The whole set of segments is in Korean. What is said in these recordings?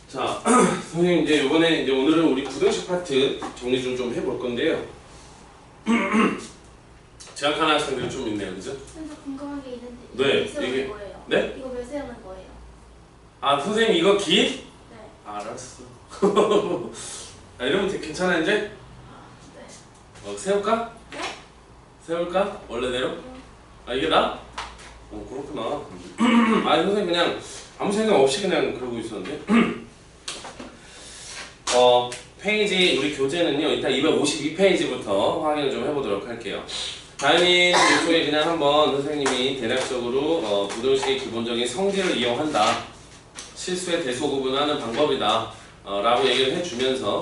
자, 선생님 이제 이번에 이제 오늘은 우리 부등식 파트 정리 좀 해볼 건데요. 제약하는 학생들이 좀 있네요, 그죠? 선생님 궁금한 게 있는데 네, 이거 몇 세우는 이게- 거예요? 네? 이거 몇 세우는 거예요? 아, 선생님 이거 기? 네. 알았어. 아, 이러면 되게 괜찮아 이제? 네. 세울까? 네? 세울까? 원래대로? 아, 이게 나? 그렇구나. 아, 선생님 그냥 아무 생각 없이 그냥 그러고 있었는데. 페이지 우리 교재는요. 일단 252페이지부터 확인을 좀 해보도록 할게요. 다현이 이쪽에 그냥 한번 선생님이 대략적으로 부등식의 기본적인 성질을 이용한다. 실수의 대소 구분하는 방법이다. 라고 얘기를 해주면서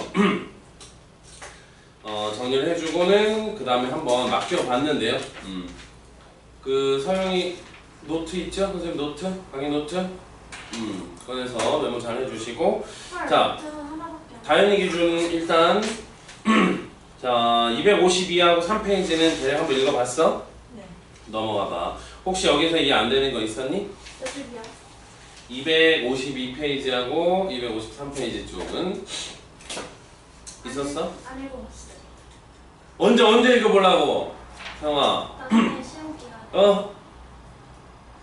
정리를 해주고는 그 다음에 한번 맡겨봤는데요. 그 서영이 노트 있죠? 선생님 노트? 강의 노트? 꺼내서 메모 잘 해주시고 자, 다현이 기준 일단 자 252하고 3페이지는 대략 한번 읽어봤어? 네. 넘어가봐. 혹시 여기서 이해 안 되는 거 있었니? 몇 줄이요? 252페이지하고 253페이지 쪽은 있었어? 안 읽어봤어요. 언제 읽어보려고? 서영아. 나중에 시험 기간.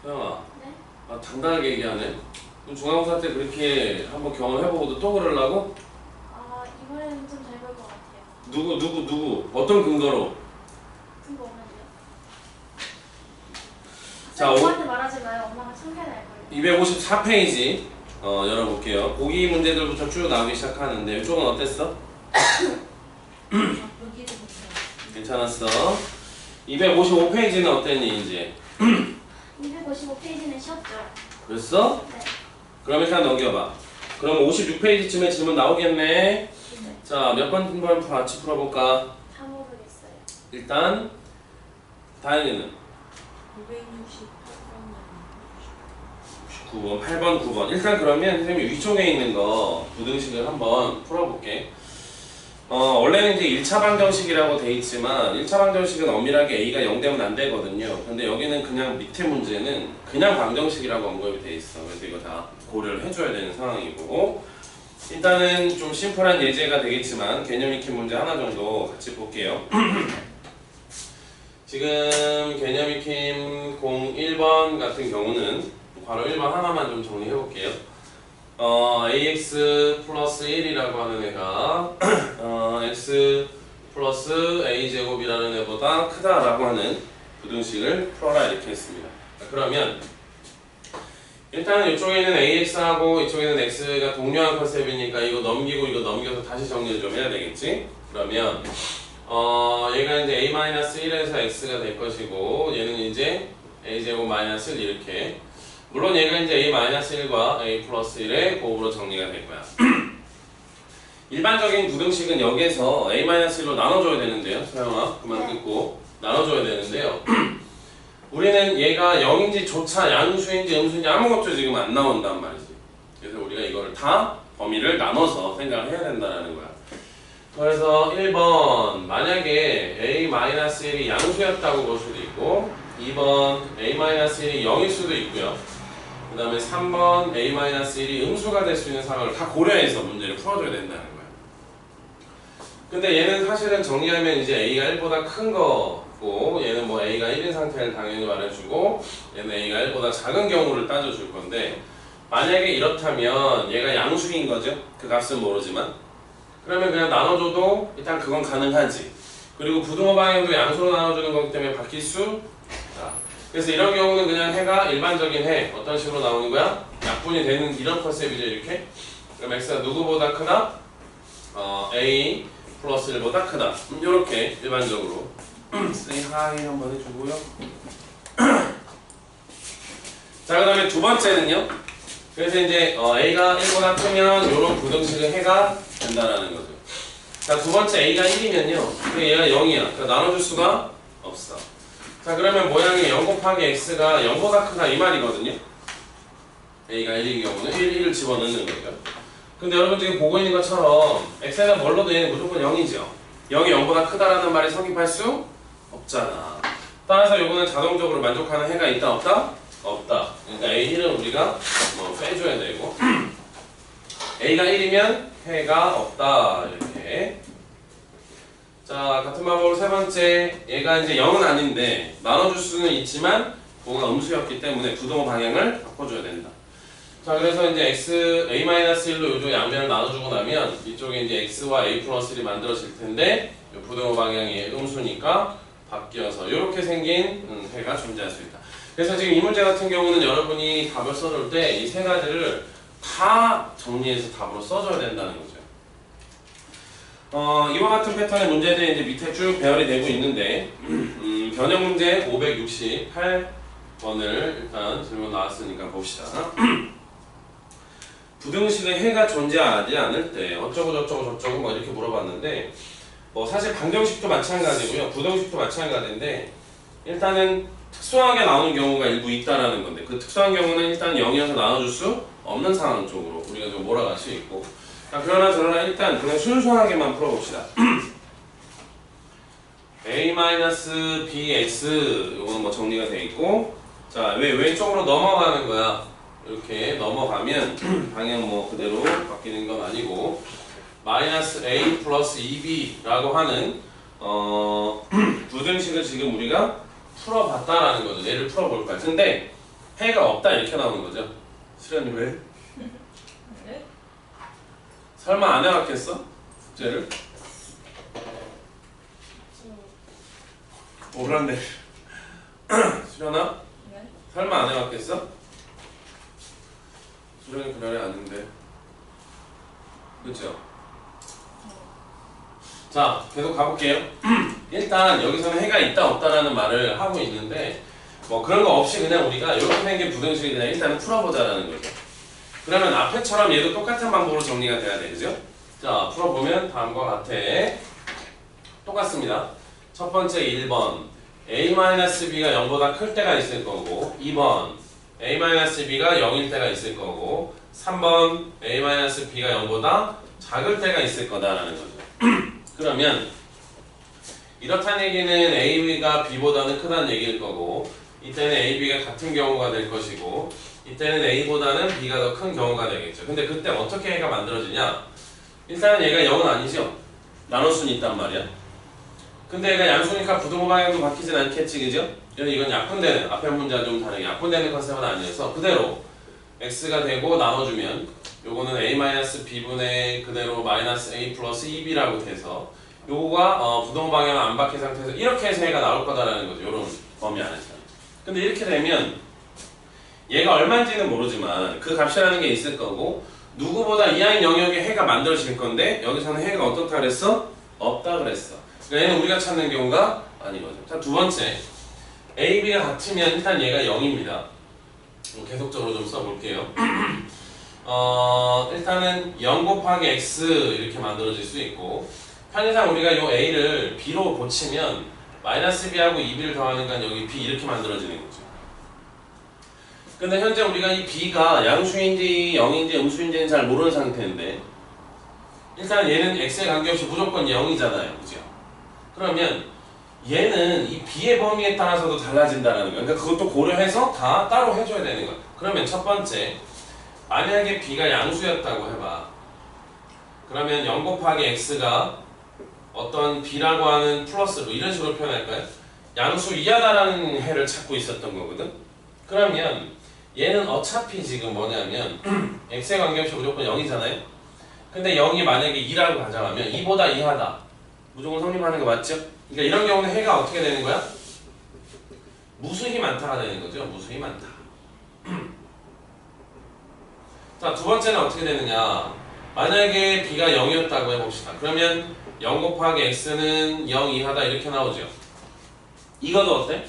서영아. 네? 아, 당당하게 얘기하네. 그럼 중간고사 때 그렇게 한번 경험해보고도 또 그러려고? 아 이번에는 좀 잘 볼 것 같아요. 누구? 어떤 근거로? 큰거 없는데요? 자, 엄마한테 말하지 마요. 엄마가 창피할 거예요. 254페이지 열어볼게요. 보기 문제들부터 쭉 나오기 시작하는데 이쪽은 어땠어? 여기도 괜찮았어. 255페이지는 어땠니 이제? 255페이지는 쉬었죠? 그랬어? 네. 그럼 일단 넘겨봐. 그럼 56페이지쯤에 질문 나오겠네. 네. 자, 몇 번 한번 같이 풀어볼까? 다 모르겠어요. 일단 다현이는 9번, 8번, 9번. 일단 그러면 선생님이 위쪽에 있는 거 부등식을 한번 풀어볼게. 원래는 이제 1차 방정식이라고 돼 있지만 1차 방정식은 엄밀하게 A가 0 되면 안 되거든요. 근데 여기는 그냥 밑에 문제는 그냥 방정식이라고 언급이 돼 있어. 그래서 이거 다 고려를 해줘야 되는 상황이고 일단은 좀 심플한 예제가 되겠지만 개념 익힌 문제 하나 정도 같이 볼게요. 지금 개념 익힘 01번 같은 경우는 바로 1번 하나만 좀 정리해 볼게요. ax 플러스 1이라고 하는 애가 x 플러스 a제곱이라는 애보다 크다라고 하는 부등식을 풀어라 이렇게 했습니다. 그러면 일단은 이쪽에 있는 ax하고 이쪽에 있는 x가 동료한 컨셉이니까 이거 넘기고 이거 넘겨서 다시 정리를 좀 해야 되겠지? 그러면 얘가 이제 a-1에서 x가 될 것이고 얘는 이제 a제곱 마이너스 1 이렇게 물론 얘가 이제 a-1과 a 플러스 1의 곱으로 정리가 될 거야. 일반적인 부등식은 여기서 a-1로 나눠줘야 되는데요. 서영아 그만 듣고 나눠줘야 되는데요. 우리는 얘가 0인지 조차 양수인지 음수인지 아무것도 지금 안 나온단 말이지. 그래서 우리가 이거를 다 범위를 나눠서 생각을 해야 된다는 거야. 그래서 1번 만약에 a-1이 양수였다고 볼 수도 있고 2번 a-1이 0일 수도 있고요. 그 다음에 3번 a-1이 음수가 될 수 있는 상황을 다 고려해서 문제를 풀어줘야 된다는 거야. 근데 얘는 사실은 정리하면 이제 a가 1보다 큰 거고 얘는 뭐 a가 1인 상태를 당연히 말해주고 얘는 a가 1보다 작은 경우를 따져줄 건데 만약에 이렇다면 얘가 양수인 거죠. 그 값은 모르지만 그러면 그냥 나눠줘도 일단 그건 가능하지. 그리고 부등호 방향도 양수로 나눠주는 거기 때문에 바뀔 수 있다. 그래서 이런 경우는 그냥 해가 일반적인 해 어떤 식으로 나오는 거야? 약분이 되는 이런 컨셉이죠 이렇게. 그럼 x가 누구보다 크다? a 플러스 1보다 크다. 이렇게 일반적으로 say hi 한번 해주고요. 자, 그 다음에 두 번째는요. 그래서 이제 a가 1보다 크면 이런 부등식은 해가 된다라는 거죠. 자, 두 번째 a가 1이면요. 얘가 0이야. 그러니까 나눠줄 수가 없어. 자, 그러면 모양이 0 곱하기 x가 0보다 크다 이 말이거든요. a가 1인 경우는 1을 집어넣는 거죠. 근데 여러분 지금 보고 있는 것처럼 x에다 뭘 넣어도 얘는 무조건 0이죠. 0이 0보다 크다라는 말이 성립할 수 없잖아. 따라서 이거는 자동적으로 만족하는 해가 있다 없다? 없다. 그러니까 a1은 우리가 뭐 빼줘야 되고 a가 1이면 해가 없다. 이렇게. 자, 같은 방법으로 세 번째, 얘가 이제 0은 아닌데 나눠줄 수는 있지만 뭐가 음수였기 때문에 부동호 방향을 바꿔줘야 된다. 자, 그래서 이제 x a-1로 이쪽 양면을 나눠주고 나면 이쪽에 이제 x와 a 플러스 1이 만들어질 텐데 이 부동호 방향이 음수니까 바뀌어서 이렇게 생긴 해가 존재할 수 있다. 그래서 지금 이 문제 같은 경우는 여러분이 답을 써줄 때 이 세 가지를 다 정리해서 답으로 써줘야 된다는 거죠. 이와 같은 패턴의 문제들이 이제 밑에 쭉 배열이 되고 있는데 변형 문제 568번을 일단 질문 나왔으니까 봅시다. 부등식의 해가 존재하지 않을 때 어쩌고 저쩌고 저쩌고 뭐 이렇게 물어봤는데 뭐 사실 방정식도 마찬가지고요. 부등식도 마찬가지인데 일단은 특수하게 나오는 경우가 일부 있다라는 건데 그 특수한 경우는 일단 0이어서 나눠줄 수 없는 상황 쪽으로 우리가 좀 몰아갈 수 있고 그러나 저러나 일단 그냥 순수하게만 풀어봅시다. a-bx 요거는 뭐 정리가 돼 있고 자 왜 왼쪽으로 넘어가는 거야? 이렇게 넘어가면 방향 뭐 그대로 바뀌는 건 아니고 마이너스 a 플러스 2b라고 하는 부등식을 지금 우리가 풀어봤다라는 거죠. 얘를 풀어볼 거야. 근데 해가 없다 이렇게 나오는 거죠. 수련이 왜? 네? 설마 안 해봤겠어? 숙제를? 오란데 수련아? 네? 설마 안 해봤겠어? 수련이 그날에 아닌데 그쵸? 자 계속 가볼게요. 일단 여기서는 해가 있다 없다라는 말을 하고 있는데 뭐 그런 거 없이 그냥 우리가 이렇게 생긴 부등식을 그냥 일단은 풀어보자라는 거죠. 그러면 앞에처럼 얘도 똑같은 방법으로 정리가 돼야 되죠. 자 풀어보면 다음과 같아. 똑같습니다. 첫 번째 1번 a-b가 0보다 클 때가 있을 거고 2번 a-b가 0일 때가 있을 거고 3번 a-b가 0보다 작을 때가 있을 거다라는 거죠. 그러면 이렇다는 얘기는 a가 b보다는 크다는 얘기일 거고 이때는 ab가 같은 경우가 될 것이고 이때는 a보다는 b가 더 큰 경우가 되겠죠. 근데 그때 어떻게 해가 만들어지냐? 일단은 얘가 0은 아니죠. 나눗수는 있단 말이야. 근데 얘가 양수니까 부등호 방향도 바뀌진 않겠지, 그죠? 이건 약분되는, 앞에 문제와 좀 다르게 약분되는 컨셉은 아니어서 그대로 x가 되고 나눠주면 요거는 a-b분의 그대로 마이너스 a 플러스 2b라고 돼서 요거가 부등호 방향은 안 바뀐 상태에서 이렇게 해서 해가 나올 거다라는 거죠. 요런 범위 안에서. 근데 이렇게 되면 얘가 얼마인지는 모르지만 그 값이라는 게 있을 거고 누구보다 이하인 영역에 해가 만들어질 건데 여기서는 해가 어떻다 그랬어? 없다 그랬어. 그러니까 얘는 우리가 찾는 경우가 아닌 거죠. 자, 두 번째 AB가 같으면 일단 얘가 0입니다. 계속적으로 좀 써볼게요. 일단은 0 곱하기 x 이렇게 만들어질 수 있고 편의상 우리가 요 a를 b로 고치면 마이너스 b하고 2b를 더하니까 여기 b 이렇게 만들어지는 거죠. 근데 현재 우리가 이 b가 양수인지 0인지 음수인지는 잘 모르는 상태인데 일단 얘는 x에 관계없이 무조건 0이잖아요. 그죠? 그러면 얘는 이 b의 범위에 따라서도 달라진다는 거야. 그러니까 그것도 고려해서 다 따로 해줘야 되는 거야. 그러면 첫 번째 만약에 b가 양수였다고 해봐. 그러면 0 곱하기 x가 어떤 b라고 하는 플러스로 이런 식으로 표현할까요? 양수 이하다라는 해를 찾고 있었던 거거든. 그러면 얘는 어차피 지금 뭐냐면 x에 관계없이 무조건 0이잖아요. 근데 0이 만약에 2라고 가정하면 2보다 이하다. 무조건 성립하는 거 맞죠? 그러니까 이런 경우는 해가 어떻게 되는 거야? 무수히 많다가 되는 거죠. 무수히 많다. 자, 두 번째는 어떻게 되느냐? 만약에 b가 0이었다고 해봅시다. 그러면 0 곱하기 x는 0 이하다 이렇게 나오죠. 이거도 어때?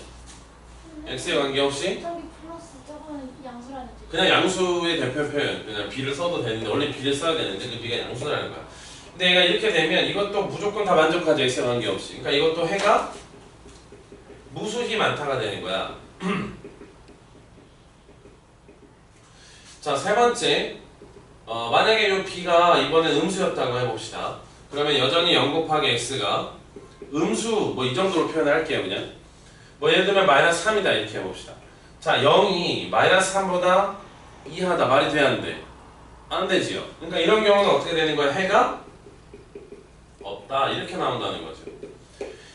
x에 관계없이 저기 플러스 저거는 양수라는 뜻. 그냥 양수의 대표 표현, 그냥 b를 써도 되는데 원래 b를 써야 되는데 그 b가 양수라는 거야. 근데 얘가 이렇게 되면 이것도 무조건 다 만족하죠. x에 관계없이. 그러니까 이것도 해가 무수히 많다가 되는 거야. 자, 세 번째 만약에 이 b가 이번엔 음수였다고 해봅시다. 그러면 여전히 0 곱하기 x가 음수 뭐 이 정도로 표현할게요. 그냥 뭐 예를 들면 마이너스 3이다 이렇게 해봅시다. 자, 0이 마이너스 3보다 이하다. 말이 돼야 안 돼? 안 되지요. 그러니까 이런 경우는 어떻게 되는 거야? 해가 없다 이렇게 나온다는 거죠.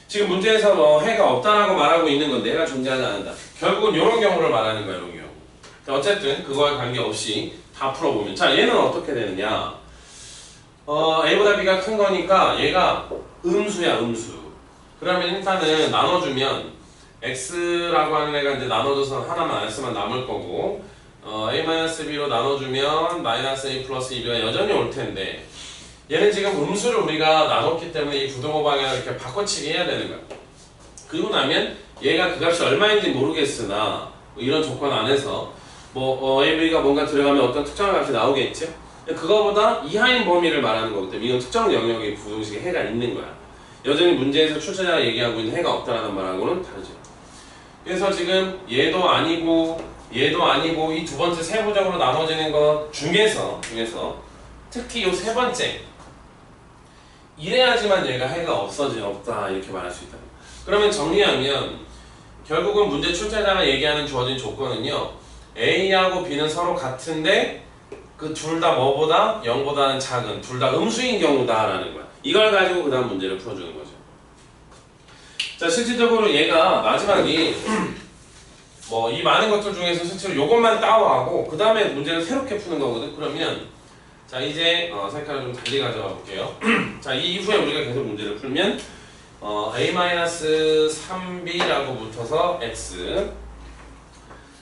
지금 문제에서 뭐 해가 없다라고 말하고 있는 건데 해가 존재하지 않는다. 결국은 이런 경우를 말하는 거야. 이런 경우. 자, 어쨌든 그거와 관계없이 다 풀어보면 자 얘는 어떻게 되느냐? A보다 B가 큰 거니까 얘가 음수야 음수. 그러면 일단은 나눠주면 X라고 하는 애가 이제 나눠줘서 하나만 X만 남을 거고 A-B로 나눠주면 -A 플러스 2B가 여전히 올 텐데 얘는 지금 음수를 우리가 나눴기 때문에 이 부등호 방향을 이렇게 바꿔치기 해야 되는 거야. 그리고 나면 얘가 그 값이 얼마인지 모르겠으나 뭐 이런 조건 안에서 뭐 AB가 뭔가 들어가면 어떤 특정한 값이 나오겠지? 그거보다 이하인 범위를 말하는 거기 때문에 이건 특정 영역의 부등식에 해가 있는 거야. 여전히 문제에서 출제자가 얘기하고 있는 해가 없다라는 말하고는 다르죠. 그래서 지금 얘도 아니고 이 두 번째 세부적으로 나눠지는 것 중에서 특히 이 세 번째 이래야지만 얘가 해가 없다 이렇게 말할 수 있다. 그러면 정리하면 결국은 문제 출제자가 얘기하는 주어진 조건은요 A하고 B는 서로 같은데 그 둘 다 뭐보다 0보다는 작은 둘 다 음수인 경우다라는 거야. 이걸 가지고 그 다음 문제를 풀어주는 거죠. 자 실질적으로 얘가 마지막이 뭐 이 많은 것들 중에서 실제로 요것만 따와하고 그 다음에 문제를 새롭게 푸는 거거든. 그러면 자 이제 색깔을 좀 달리 가져가 볼게요. 자 이 이후에 우리가 계속 문제를 풀면 A-3B라고 붙어서 X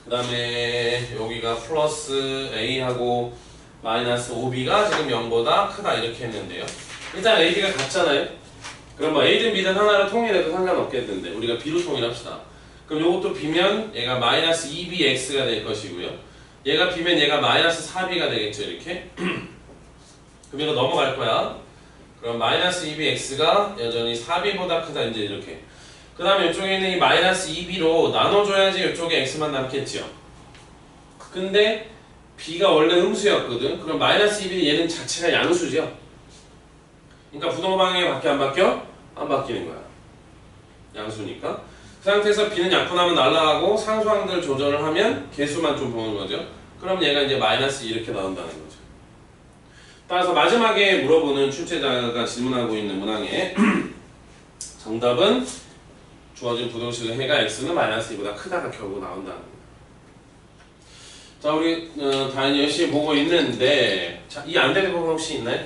그 다음에 여기가 플러스 A하고 마이너스 5B가 지금 0보다 크다 이렇게 했는데요. 일단 A, B가 같잖아요. 그럼 뭐 A든 B든 하나를 통일해도 상관없겠는데 우리가 B로 통일합시다. 그럼 요것도 B면 얘가 마이너스 2BX가 될 것이고요. 얘가 B면 얘가 마이너스 4B가 되겠죠 이렇게. 그럼 이거 넘어갈 거야. 그럼 마이너스 2BX가 여전히 4B보다 크다 이제 이렇게. 그 다음에 이쪽에 있는 이 마이너스 2B로 나눠줘야지 이쪽에 X만 남겠죠. 근데 B가 원래 음수였거든. 그럼 마이너스 2B는 얘는 자체가 양수죠. 그러니까 부등호 방향이 바뀌어 안 바뀌어? 안 바뀌는 거야. 양수니까. 그 상태에서 B는 약분하면 날아가고 상수항들 조절을 하면 개수만 좀 보는 거죠. 그럼 얘가 이제 마이너스 이렇게 나온다는 거죠. 따라서 마지막에 물어보는 출제자가 질문하고 있는 문항에 정답은 주어진 부등식의 해가 x는 마이너스 2보다 크다가 결국 나온다는 거예요. 자 우리 다행히 열심히 보고 있는데 자, 이 안 되는 부분 혹시 있나요?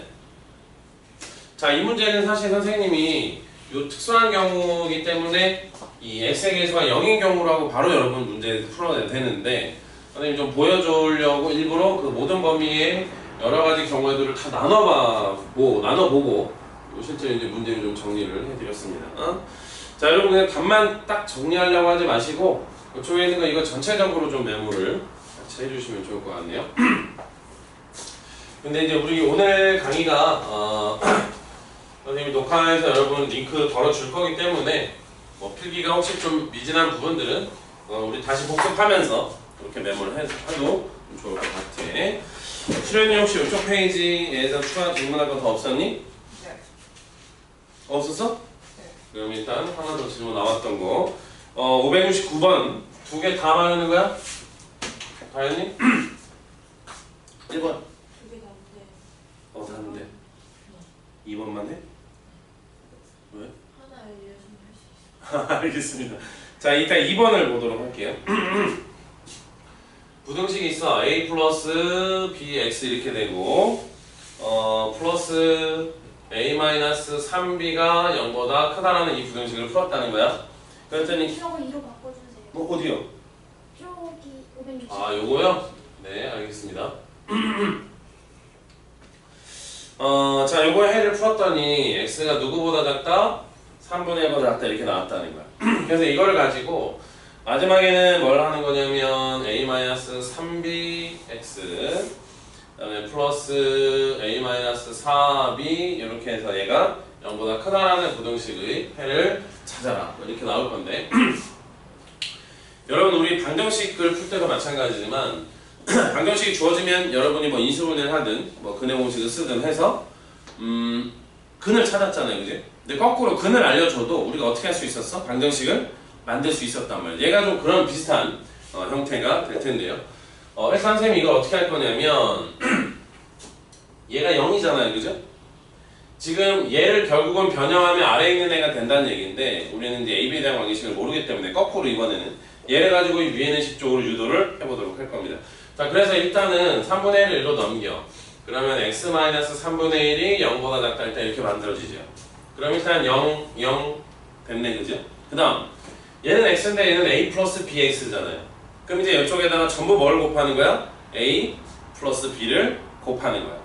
자 이 문제는 사실 선생님이 요 특수한 경우이기 때문에 이 x의 개수가 0인 경우라고 바로 여러분 문제 풀어야 되는데 선생님 좀 보여주려고 일부러 그 모든 범위의 여러 가지 경우들을 다 나눠보고 실제로 이제 문제를 좀 정리를 해드렸습니다. 자 여러분 그냥 답만 딱 정리하려고 하지 마시고 이쪽에 있는 거 이거 전체적으로 좀 메모를 같이 해주시면 좋을 것 같네요. 근데 이제 우리 오늘 강의가 선생님이 녹화해서 여러분 링크 걸어줄 거기 때문에 뭐 필기가 혹시 좀 미진한 부분들은 우리 다시 복습하면서 그렇게 메모를 해도 좀 좋을 것 같아. 수련이 혹시 이쪽 페이지에서 추가 질문할 거 더 없었니? 네. 없었어? 네. 그럼 일단 하나 더 질문 나왔던 거 569번 두 개 다 말하는 거야? 다 했니? 1번 두개 다른데 다른데 2번만 해? 왜? 하나 알려주면 할 수 있어. 알겠습니다. 자 이따 2번을 보도록 할게요. 부등식이 있어. A 플러스 BX 이렇게 되고 플러스 A 마이너스 3B가 0보다 크다라는 이 부등식을 풀었다는 거야. 그랬더니 표를 2로 바꿔주세요. 뭐 어디요? 표기 560. 아 요거요? 네 알겠습니다. 자 요거의 해를 풀었더니 X가 누구보다 작다? 3분의 1보다 작다 이렇게 나왔다는 거야. 그래서 이걸 가지고 마지막에는 뭘 하는 거냐면 A-3BX 그 다음에 플러스 A-4B 이렇게 해서 얘가 0보다 크다라는 부등식의 해를 찾아라 이렇게 나올 건데 여러분 우리 방정식을 풀 때도 마찬가지지만 방정식이 주어지면 여러분이 뭐 인수분해를 하든 뭐 근해 공식을 쓰든 해서 근을 찾았잖아요 그지? 근데 거꾸로 근을 알려줘도 우리가 어떻게 할 수 있었어? 방정식을 만들 수 있었단 말이에요. 얘가 좀 그런 비슷한 형태가 될 텐데요. 일단 선생님이 이걸 어떻게 할 거냐면 얘가 0이잖아요. 그죠? 지금 얘를 결국은 변형하면 아래에 있는 애가 된다는 얘기인데 우리는 이제 AB에 대한 관계식을 모르기 때문에 거꾸로 이번에는 얘를 가지고 위에 있는 식 쪽으로 유도를 해보도록 할 겁니다. 자, 그래서 일단은 3분의 1을 1로 넘겨. 그러면 x-3분의 1이 0보다 작다 일단 이렇게 만들어지죠. 그럼 일단 0, 0 됐네. 그죠? 그 다음 얘는 x인데 얘는 a 플러스 bx잖아요. 그럼 이제 이쪽에다가 전부 뭘 곱하는 거야? a 플러스 b를 곱하는 거야.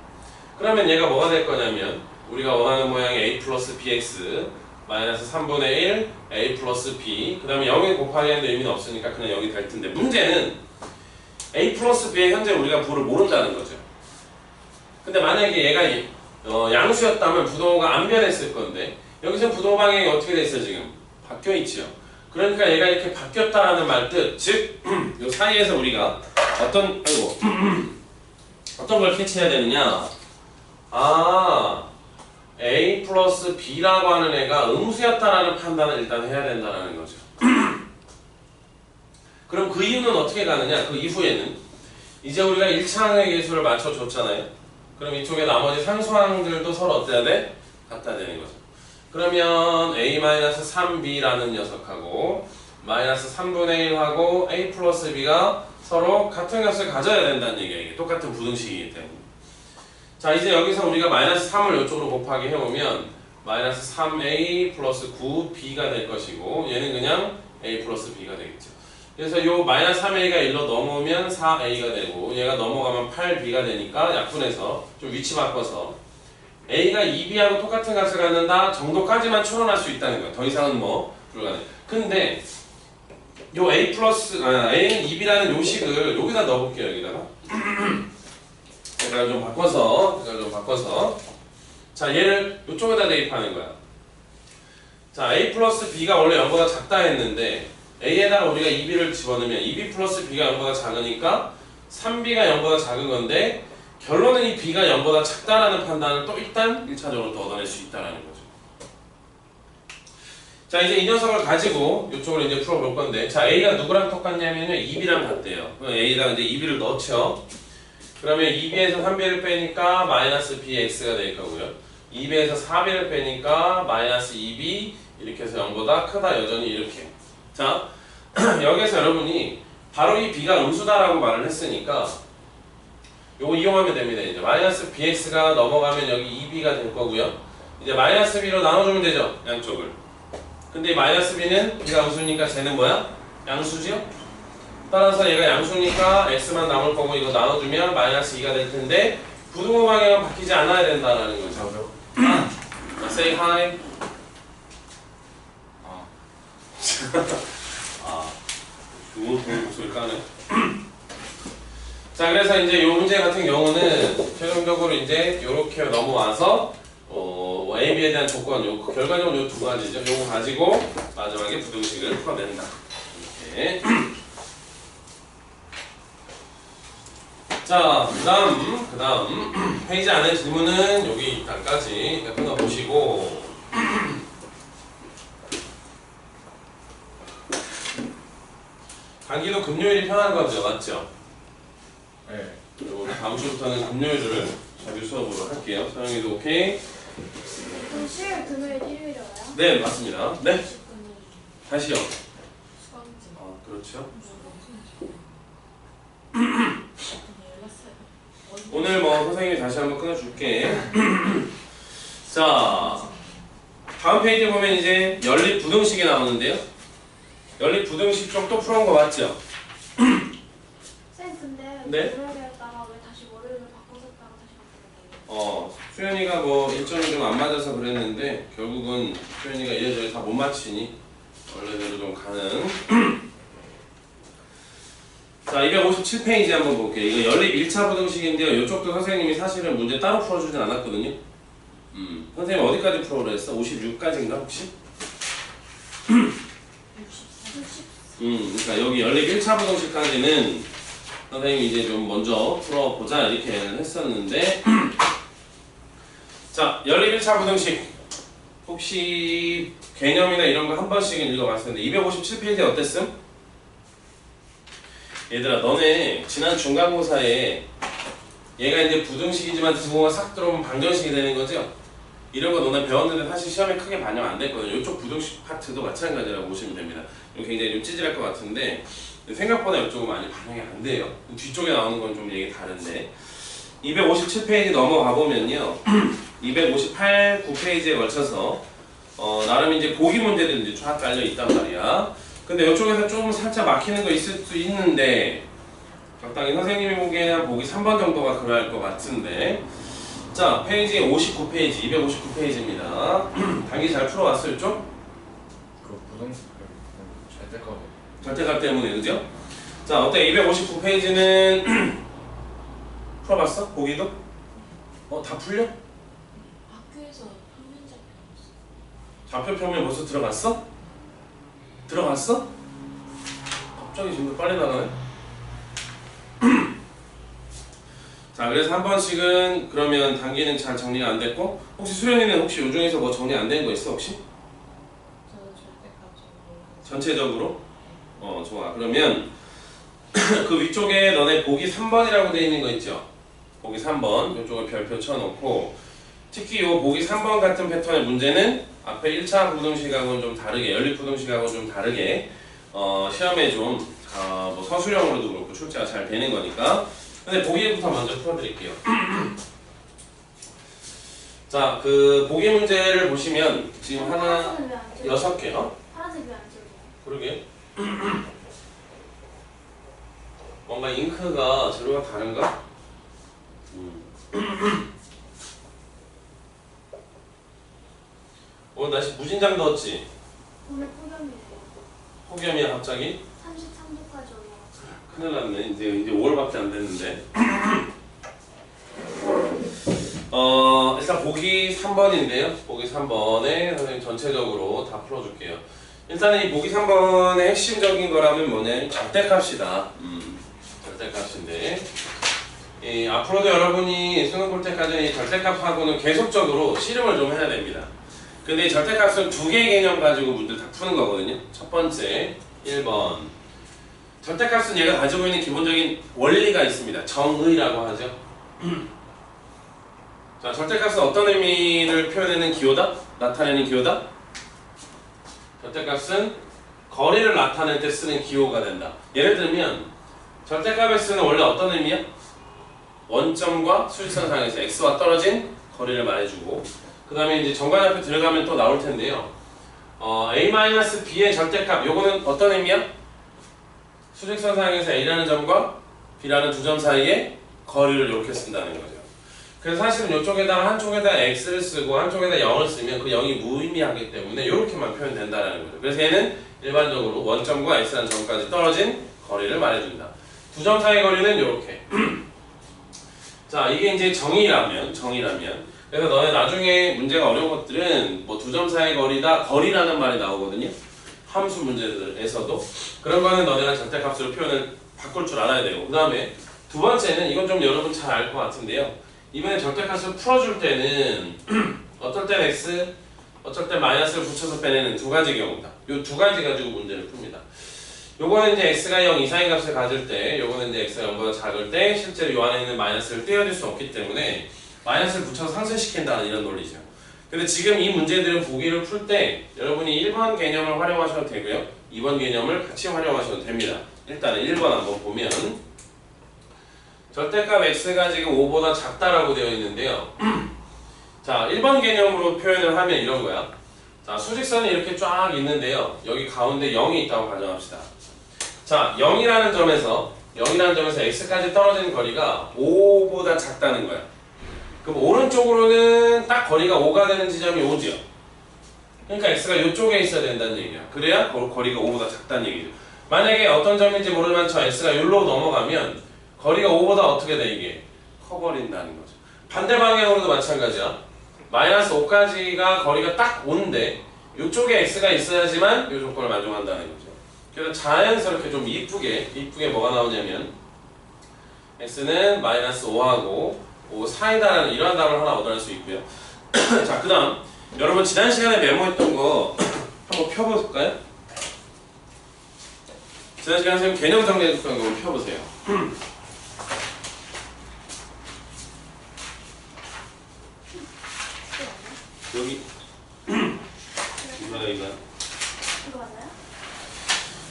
그러면 얘가 뭐가 될 거냐면 우리가 원하는 모양의 a 플러스 bx 마이너스 3분의 1 a 플러스 b 그 다음에 0에 곱하기 하는데 의미는 없으니까 그냥 여기 될 텐데 문제는 a 플러스 b에 현재 우리가 부를 모른다는 거죠. 근데 만약에 얘가 양수였다면 부동호가 안 변했을 건데 여기서 부동호 방향이 어떻게 됐어 지금? 바뀌어 있지요. 그러니까 얘가 이렇게 바뀌었다라는 말 뜻, 즉 이 사이에서 우리가 어떤 걸 캐치해야 되느냐? 아, a 플러스 b라고 하는 애가 음수였다라는 판단을 일단 해야 된다는 거죠. 그럼 그 이유는 어떻게 가느냐? 그 이후에는 이제 우리가 1차항의 계수를 맞춰줬잖아요. 그럼 이쪽에 나머지 상수항들도 서로 어때야 돼? 같아야 되는 거죠. 그러면 a-3b라는 녀석하고 마이너스 3분의 1하고 a 플러스 b가 서로 같은 값을 가져야 된다는 얘기야. 이게 똑같은 부등식이기 때문에. 자, 이제 여기서 우리가 마이너스 3을 이쪽으로 곱하기 해보면 마이너스 3a 플러스 9b가 될 것이고 얘는 그냥 a 플러스 b가 되겠죠. 그래서 요 마이너스 3a가 1로 넘어오면 4a가 되고 얘가 넘어가면 8b가 되니까 약분해서 좀 위치 바꿔서 a가 2b하고 똑같은 값을 갖는다 정도까지만 추론할 수 있다는 거예요. 더 이상은 뭐 불가능해. 근데 요 a 플러스 a는 2b라는 요 식을 여기다 넣어볼게요. 여기다가 색깔을 좀 바꿔서 자 얘를 이쪽에다 대입하는 거야. 자 a 플러스 b가 원래 0보다 작다 했는데 a에다가 우리가 2b를 집어넣으면 2b 플러스 b가 0보다 작으니까 3b가 0보다 작은 건데 결론은 이 b가 0보다 작다라는 판단을 또 일단 1차적으로 또 얻어낼 수 있다는 거죠. 자 이제 이 녀석을 가지고 이쪽으로 이제 풀어볼 건데 자 a가 누구랑 똑같냐면요 2b랑 같대요. 그럼 a에다가 이제 2b를 넣죠. 그러면 2b에서 3b를 빼니까 마이너스 bx가 될 거고요. 2b에서 4b를 빼니까 마이너스 2b 이렇게 해서 0보다 크다 여전히 이렇게. 자 여기서 여러분이 바로 이 b가 음수다라고 말을 했으니까 요거 이용하면 됩니다. 이제 마이너스 bx가 넘어가면 여기 2b가 될 거고요. 이제 마이너스 b로 나눠주면 되죠. 양쪽을. 근데 이 마이너스 b는 b가 음수니까 쟤는 뭐야? 양수지요? 따라서 얘가 양수니까 x만 남을 거고 이거 나눠주면 마이너스 2가 될 텐데 부등호 방향은 바뀌지 않아야 된다는 거죠. Say hi. 목소리 까네. 자 그래서 이제 이 문제 같은 경우는 최종적으로 이제 이렇게 넘어와서 AB에 대한 조건 결과적으로 요 두 가지죠. 요거 가지고 마지막에 부등식을 풀어낸다. 이렇게. 자 그다음 페이지 안에 질문은 여기 일단까지 끊어보시고 강기도 금요일이 편한 거죠, 맞죠? 네. 그리고 다음 주부터는 금요일을 자주 수업으로 할게요. 서영이도 오케이? 그럼 수요일, 금요일, 일요일에 와요? 네, 맞습니다. 네, 10분이 다시요. 수강제. 그렇죠. 연락사요. 오늘 뭐 선생님이 다시 한번 끊어줄게. 자, 다음 페이지 보면 이제 연립 부등식이 나오는데요. 연립 부등식 좀 또 풀어온 거 맞죠? 쌤 근데 네? 월요일에다가 왜 다시 월요일로 바꿔줬다가 다시 바꾸는 수연이가 뭐 일정이 좀 안 맞아서 그랬는데 결국은 수연이가 이래저래 다 못 맞히니 원래대로 좀 가는. 자 257페이지 한번 볼게요. 이거 연립 1차 부등식인데요. 이쪽도 선생님이 사실은 문제 따로 풀어주진 않았거든요. 선생님 어디까지 풀어오라 했어? 56까지인가 혹시? 그러니까 여기 연립 1차 부등식까지는 선생님이 이제 좀 먼저 풀어보자 이렇게 했었는데 자 연립 1차 부등식 혹시 개념이나 이런 거 한 번씩은 읽어봤을 텐데 257페이지 어땠음? 얘들아 너네 지난 중간고사에 얘가 이제 부등식이지만 부호가 싹 들어오면 방정식이 되는 거죠. 이런 거 너네 배웠는데 사실 시험에 크게 반영 안 됐거든요. 이쪽 부등식 파트도 마찬가지라고 보시면 됩니다. 이거 굉장히 좀 찌질할 것 같은데 생각보다 이쪽은 많이 반영이 안 돼요. 뒤쪽에 나오는 건 좀 얘기 다른데 257페이지 넘어가 보면요. 258, 9페이지에 걸쳐서 나름 이제 보기 문제들이 이제 쫙 깔려 있단 말이야. 근데 이쪽에서 좀 살짝 막히는 거 있을 수 있는데 적당히 선생님이 보기에는 한 보기 3번 정도가 그럴 것 같은데 자 페이지 59페이지 259페이지입니다. 단기 잘 풀어왔어요 좀? 그 부동산 절대값 절대값 때문에 그죠? 자 어때 259페이지는 풀어봤어? 보기도? 다 풀려? 학교에서 평면적 배웠어. 좌표 평면 벌써 들어갔어? 들어갔어? 갑자기 지금 빨리 나가네? 자 그래서 한 번씩은 그러면 단기는 잘 정리가 안 됐고 혹시 수련이는 혹시 요 중에서 뭐 정리 안 된 거 있어 혹시? 저는 절대값 좀 전체적으로? 좋아 그러면 그 위쪽에 너네 보기 3번이라고 되어 있는 거 있죠? 보기 3번 이쪽에 별표 쳐놓고 특히 요 보기 3번 같은 패턴의 문제는 앞에 1차 부등식하고는 좀 다르게 연립 부등식하고 좀 다르게 시험에 좀 뭐 서술형으로도 그렇고 출제가 잘 되는 거니까 근데 보기부터 먼저 풀어드릴게요. 자, 그 보기 문제를 보시면 지금 하나 파란색은 왜안 찍어? 6개 파란색 왜안 찍어? 그러게 뭔가 잉크가 재료가 다른가? 오늘 날씨 무진장 더웠지? 오늘 폭염이래요. 폭염이야 갑자기? 33도까지 올라왔어. 큰일 났네. 이제 5월밖에 안 됐는데. 일단 보기 3번인데요. 보기 3번에 선생님 전체적으로 다 풀어줄게요. 일단은 이 보기 3번의 핵심적인 거라면 뭐냐면 절대값이다. 절대값인데 앞으로도 여러분이 수능 볼 때까지는 이 절대값하고는 계속적으로 씨름을 좀 해야 됩니다. 근데 이 절대값은 두 개의 개념 가지고 문제를 다 푸는 거거든요. 첫 번째 1번 절대값은 얘가 가지고 있는 기본적인 원리가 있습니다. 정의라고 하죠. 자, 절대값은 어떤 의미를 표현하는 기호다? 나타내는 기호다? 절대값은 거리를 나타낼 때 쓰는 기호가 된다. 예를 들면 절대값에 쓰는 원래 어떤 의미야? 원점과 수직선상에서 x와 떨어진 거리를 말해주고 그 다음에 이제 정관앞에 들어가면 또 나올 텐데요. a-b의 절대값 요거는 어떤 의미야? 수직선상에서 a라는 점과 b라는 두 점 사이에 거리를 이렇게 쓴다는 거죠. 그래서 사실은 이쪽에다가 한쪽에다 x를 쓰고 한쪽에다 0을 쓰면 그 0이 무의미하기 때문에 이렇게만 표현된다는 거죠. 그래서 얘는 일반적으로 원점과 x라는 점까지 떨어진 거리를 말해준다. 두 점 사이 거리는 이렇게. 자, 이게 이제 정의라면 그래서 너네 나중에 문제가 어려운 것들은 뭐 두 점 사이 거리다 거리라는 말이 나오거든요. 함수 문제들에서도 그런 거는 너네가 절대값으로 표현을 바꿀 줄 알아야 되고 그 다음에 두 번째는 이건 좀 여러분 잘 알 것 같은데요. 이번에 절대값을 풀어줄 때는 어떨 땐 x, 어쩔 땐 마이너스를 붙여서 빼내는 두 가지 경우다. 이 두 가지 가지고 문제를 풉니다. 요거는 이제 x가 0 이상의 값을 가질 때, 요거는 이제 x가 0보다 작을 때 실제로 요 안에 있는 마이너스를 떼어줄 수 없기 때문에 마이너스를 붙여서 상쇄시킨다는 이런 논리죠. 근데 지금 이 문제들은 보기를 풀 때 여러분이 1번 개념을 활용하셔도 되고요. 2번 개념을 같이 활용하셔도 됩니다. 일단은 1번 한번 보면 절대값 x가 지금 5보다 작다라고 되어 있는데요. 자, 1번 개념으로 표현을 하면 이런 거야. 자, 수직선이 이렇게 쫙 있는데요. 여기 가운데 0이 있다고 가정합시다. 자, 0이라는 점에서 x까지 떨어진 거리가 5보다 작다는 거야. 그럼 오른쪽으로는 딱 거리가 5가 되는 지점이 5지요. 그러니까 x가 이쪽에 있어야 된다는 얘기야. 그래야 거리가 5보다 작다는 얘기죠. 만약에 어떤 점인지 모르면 저 x가 여기로 넘어가면 거리가 5보다 어떻게 돼 이게? 커버린다는 거죠. 반대 방향으로도 마찬가지야. 마이너스 5까지가 거리가 딱 5인데 이쪽에 x가 있어야지만 이 조건을 만족한다는 거죠. 그래서 자연스럽게 좀 이쁘게 뭐가 나오냐면 x는 마이너스 5하고 5 사이다라는 이러한 답을 하나 얻어낼 수 있고요. 자, 그 다음 여러분 지난 시간에 메모했던 거 한번 펴볼까요? 지난 시간에 선생님 개념 정리해줬던 거 한번 펴보세요. 여기 이거야. 이거 맞나요?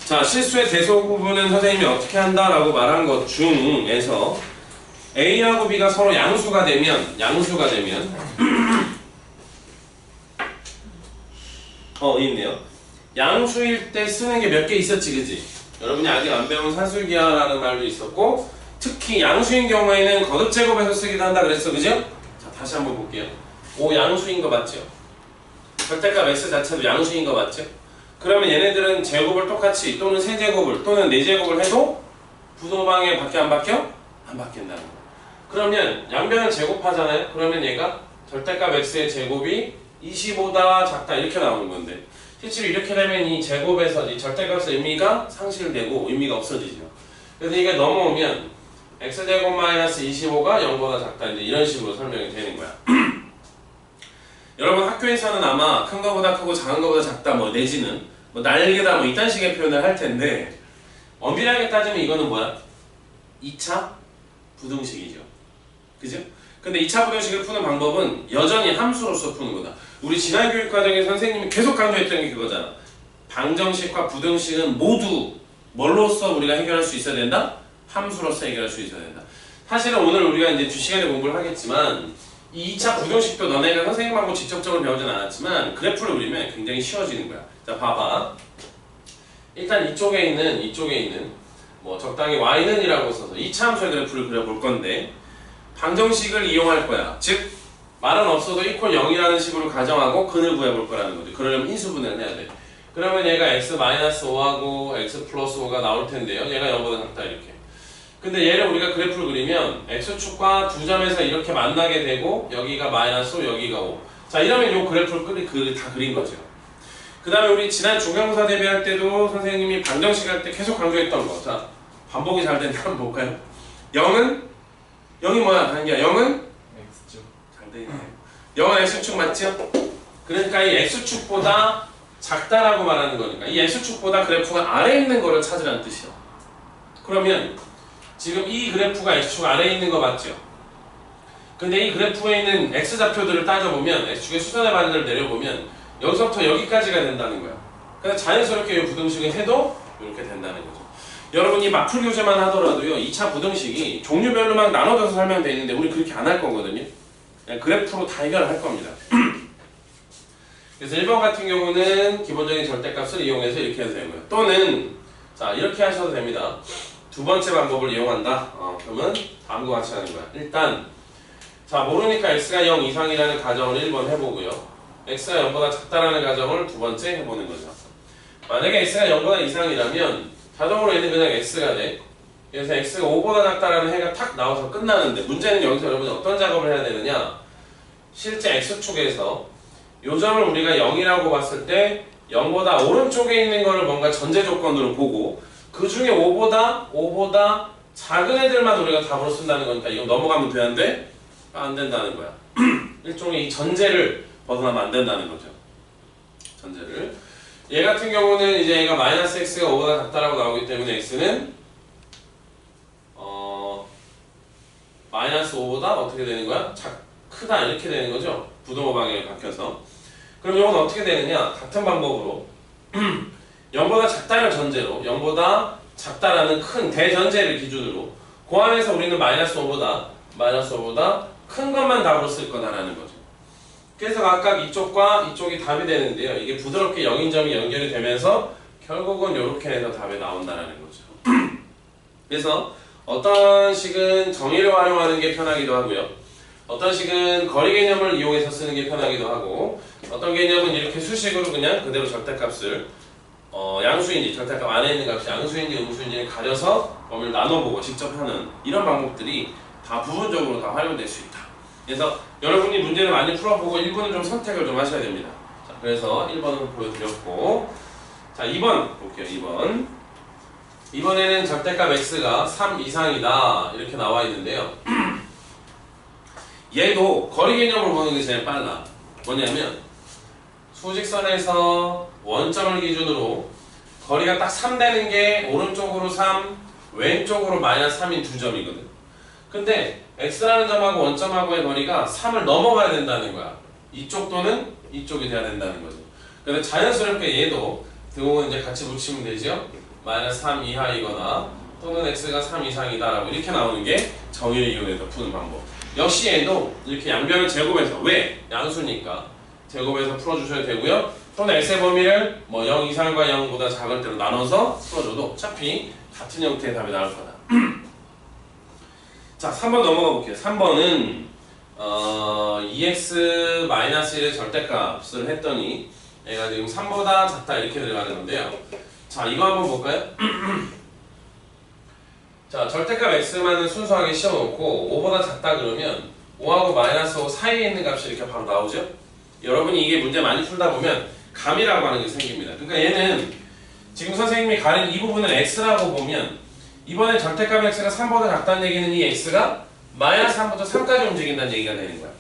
자, 실수의 대소 부분은 선생님이 어떻게 한다라고 말한 것 중에서 A하고 B가 서로 양수가 되면 있네요. 양수일 때 쓰는 게 몇 개 있었지, 그지? 여러분이 아직 안 배운 산술기하라는 말도 있었고, 특히 양수인 경우에는 거듭제곱해서 쓰기도 한다 그랬어, 그죠? 자, 다시 한번 볼게요. O 양수인 거 맞죠? 절대값 x 자체도 양수인 거 맞죠? 그러면 얘네들은 제곱을 똑같이 또는 세제곱을 또는 네제곱을 해도 부동방에 밖에 안 바뀌어? 안 바뀐다는 거. 그러면 양변을 제곱하잖아요? 그러면 얘가 절대값 x의 제곱이 25다 작다 이렇게 나오는 건데, 실제로 이렇게 되면 이 제곱에서 이 절대값의 의미가 상실되고 의미가 없어지죠. 그래서 이게 넘어오면 x제곱 마이너스 25가 0보다 작다 이제 이런 식으로 설명이 되는 거야. 여러분 학교에서는 아마 큰 거보다 크고 작은 거보다 작다 뭐 내지는 뭐 날개다 뭐 이딴 식의 표현을 할 텐데, 엄밀하게 따지면 이거는 뭐야? 2차 부등식이죠. 그죠? 근데 2차 부등식을 푸는 방법은 여전히 함수로서 푸는 거다. 우리 지난 교육 과정에 선생님이 계속 강조했던 게 그거잖아. 방정식과 부등식은 모두 뭘로써 우리가 해결할 수 있어야 된다? 함수로서 해결할 수 있어야 된다. 사실은 오늘 우리가 이제 주 시간에 공부를 하겠지만 이 2차 부등식도 너네가 선생님하고 직접적으로 배우진 않았지만 그래프를 그리면 굉장히 쉬워지는 거야. 자, 봐봐. 일단 이쪽에 있는 뭐 적당히 y는 이라고 써서 2차 함수의 그래프를 그려볼 건데, 방정식을 이용할 거야. 즉 말은 없어도 이퀄 0이라는 식으로 가정하고 근을 구해볼 거라는 거죠. 그러려면 인수분해를 해야 돼. 그러면 얘가 x-5하고 x 플러스 5가 나올 텐데요. 얘가 0보다 작다 이렇게. 근데 얘를 우리가 그래프를 그리면 x축과 두 점에서 이렇게 만나게 되고 여기가 마이너스 5, 여기가 5. 자, 이러면 이 그래프를 다 그린 거죠. 그 다음에 우리 지난 중형사 대비할 때도 선생님이 방정식 할 때 계속 강조했던 거. 자, 반복이 잘 된다 한번 볼까요? 0이 뭐야? 단기야. 0은? X죠. 잘 되네. 0은 x축 맞죠? 그러니까 이 x축보다 작다라고 말하는 거니까 이 x축보다 그래프가 아래에 있는 거를 찾으라는 뜻이야. 그러면 지금 이 그래프가 x축 아래에 있는 거 맞죠? 근데 이 그래프에 있는 x좌표들을 따져보면 x축의 수선의 반대를 내려보면 여기서부터 여기까지가 된다는 거야. 그래서 자연스럽게 이 부등식을 해도 이렇게 된다는 거죠. 여러분이 맞풀 교재만 하더라도요, 2차 부등식이 종류별로 막 나눠져서 설명되어 있는데 우리 그렇게 안 할 거거든요. 그냥 그래프로 다 해결을 할 겁니다. 그래서 1번 같은 경우는 기본적인 절대값을 이용해서 이렇게 해도 되고요. 또는 자, 이렇게 하셔도 됩니다. 두 번째 방법을 이용한다. 그러면 다음과 같이 하는 거야. 일단 자, 모르니까 x가 0 이상이라는 가정을 1번 해보고요. x가 0보다 작다라는 가정을 두 번째 해보는 거죠. 만약에 x가 0보다 이상이라면 자동으로 얘는 그냥 x가 돼. 그래서 x가 5보다 작다라는 해가 탁 나와서 끝나는데, 문제는 여기서 여러분이 어떤 작업을 해야 되느냐, 실제 x축에서 요 점을 우리가 0이라고 봤을 때 0보다 오른쪽에 있는 거를 뭔가 전제 조건으로 보고 그 중에 5보다 작은 애들만 우리가 답으로 쓴다는 거니까 이건 넘어가면 돼, 안 돼? 안 된다는 거야. 일종의 이 전제를 벗어나면 안 된다는 거죠. 전제를. 얘 같은 경우는 이제 얘가 마이너스 x가 5보다 작다라고 나오기 때문에 x는 마이너스 5보다 어떻게 되는 거야? 크다 이렇게 되는 거죠. 부동호 방향이 바뀌어서. 그럼 이건 어떻게 되느냐? 같은 방법으로 0보다 작다를 전제로 0보다 작다라는 큰 대전제를 기준으로 그 안에서 우리는 마이너스 5보다 큰 것만 답으로 쓸 거다라는 거죠. 그래서 각각 이쪽과 이쪽이 답이 되는데요. 이게 부드럽게 0인 점이 연결이 되면서 결국은 이렇게 해서 답이 나온다는 거죠. 그래서 어떤 식은 정의를 활용하는 게 편하기도 하고요. 어떤 식은 거리 개념을 이용해서 쓰는 게 편하기도 하고, 어떤 개념은 이렇게 수식으로 그냥 그대로 절대값을 양수인지 절대값 안에 있는 값이 양수인지 음수인지를 가려서 범위를 나눠보고 직접 하는 이런 방법들이 다 부분적으로 다 활용될 수 있다. 그래서 여러분이 문제를 많이 풀어보고 1번은 좀 선택을 좀 하셔야 됩니다. 자, 그래서 1번은 보여드렸고, 자, 2번 볼게요. 2번. 이번에는 절대값 x가 3 이상이다 이렇게 나와 있는데요. 얘도 거리 개념으로 보는 게 제일 빨라. 뭐냐면 수직선에서 원점을 기준으로 거리가 딱 3 되는 게 오른쪽으로 3, 왼쪽으로 마이너스 3인 두 점이거든. 근데 x라는 점하고 원점하고의 거리가 3을 넘어가야 된다는 거야. 이쪽 또는 이쪽이 돼야 된다는 거죠. 그래서 자연스럽게 얘도 등호는 이제 같이 붙이면 되죠. 마이너스 3 이하이거나 또는 x가 3 이상이다 라고 이렇게 나오는 게 정의를 이용해서 푸는 방법. 역시 얘도 이렇게 양변을 제곱해서, 왜? 양수니까 제곱해서 풀어주셔야 되고요. 또는 x의 범위를 뭐 0 이상과 0보다 작을 때로 나눠서 풀어줘도 어차피 같은 형태의 답이 나올 거다. 자, 3번 넘어가 볼게요. 3번은 2x-1의 절대값을 했더니 얘가 지금 3보다 작다 이렇게 들어가는 건데요. 자, 이거 한번 볼까요? 자, 절대값 x만은 순수하게 씌워놓고 5보다 작다 그러면 5하고 마이너스 5 사이에 있는 값이 이렇게 바로 나오죠? 여러분이 이게 문제 많이 풀다 보면 감이라고 하는 게 생깁니다. 그러니까 얘는 지금 선생님이 가린 이 부분을 x라고 보면 이번에 절대값 x가 3보다 작다는 얘기는 이 x가 마이너스 3부터 3까지 움직인다는 얘기가 되는 거야.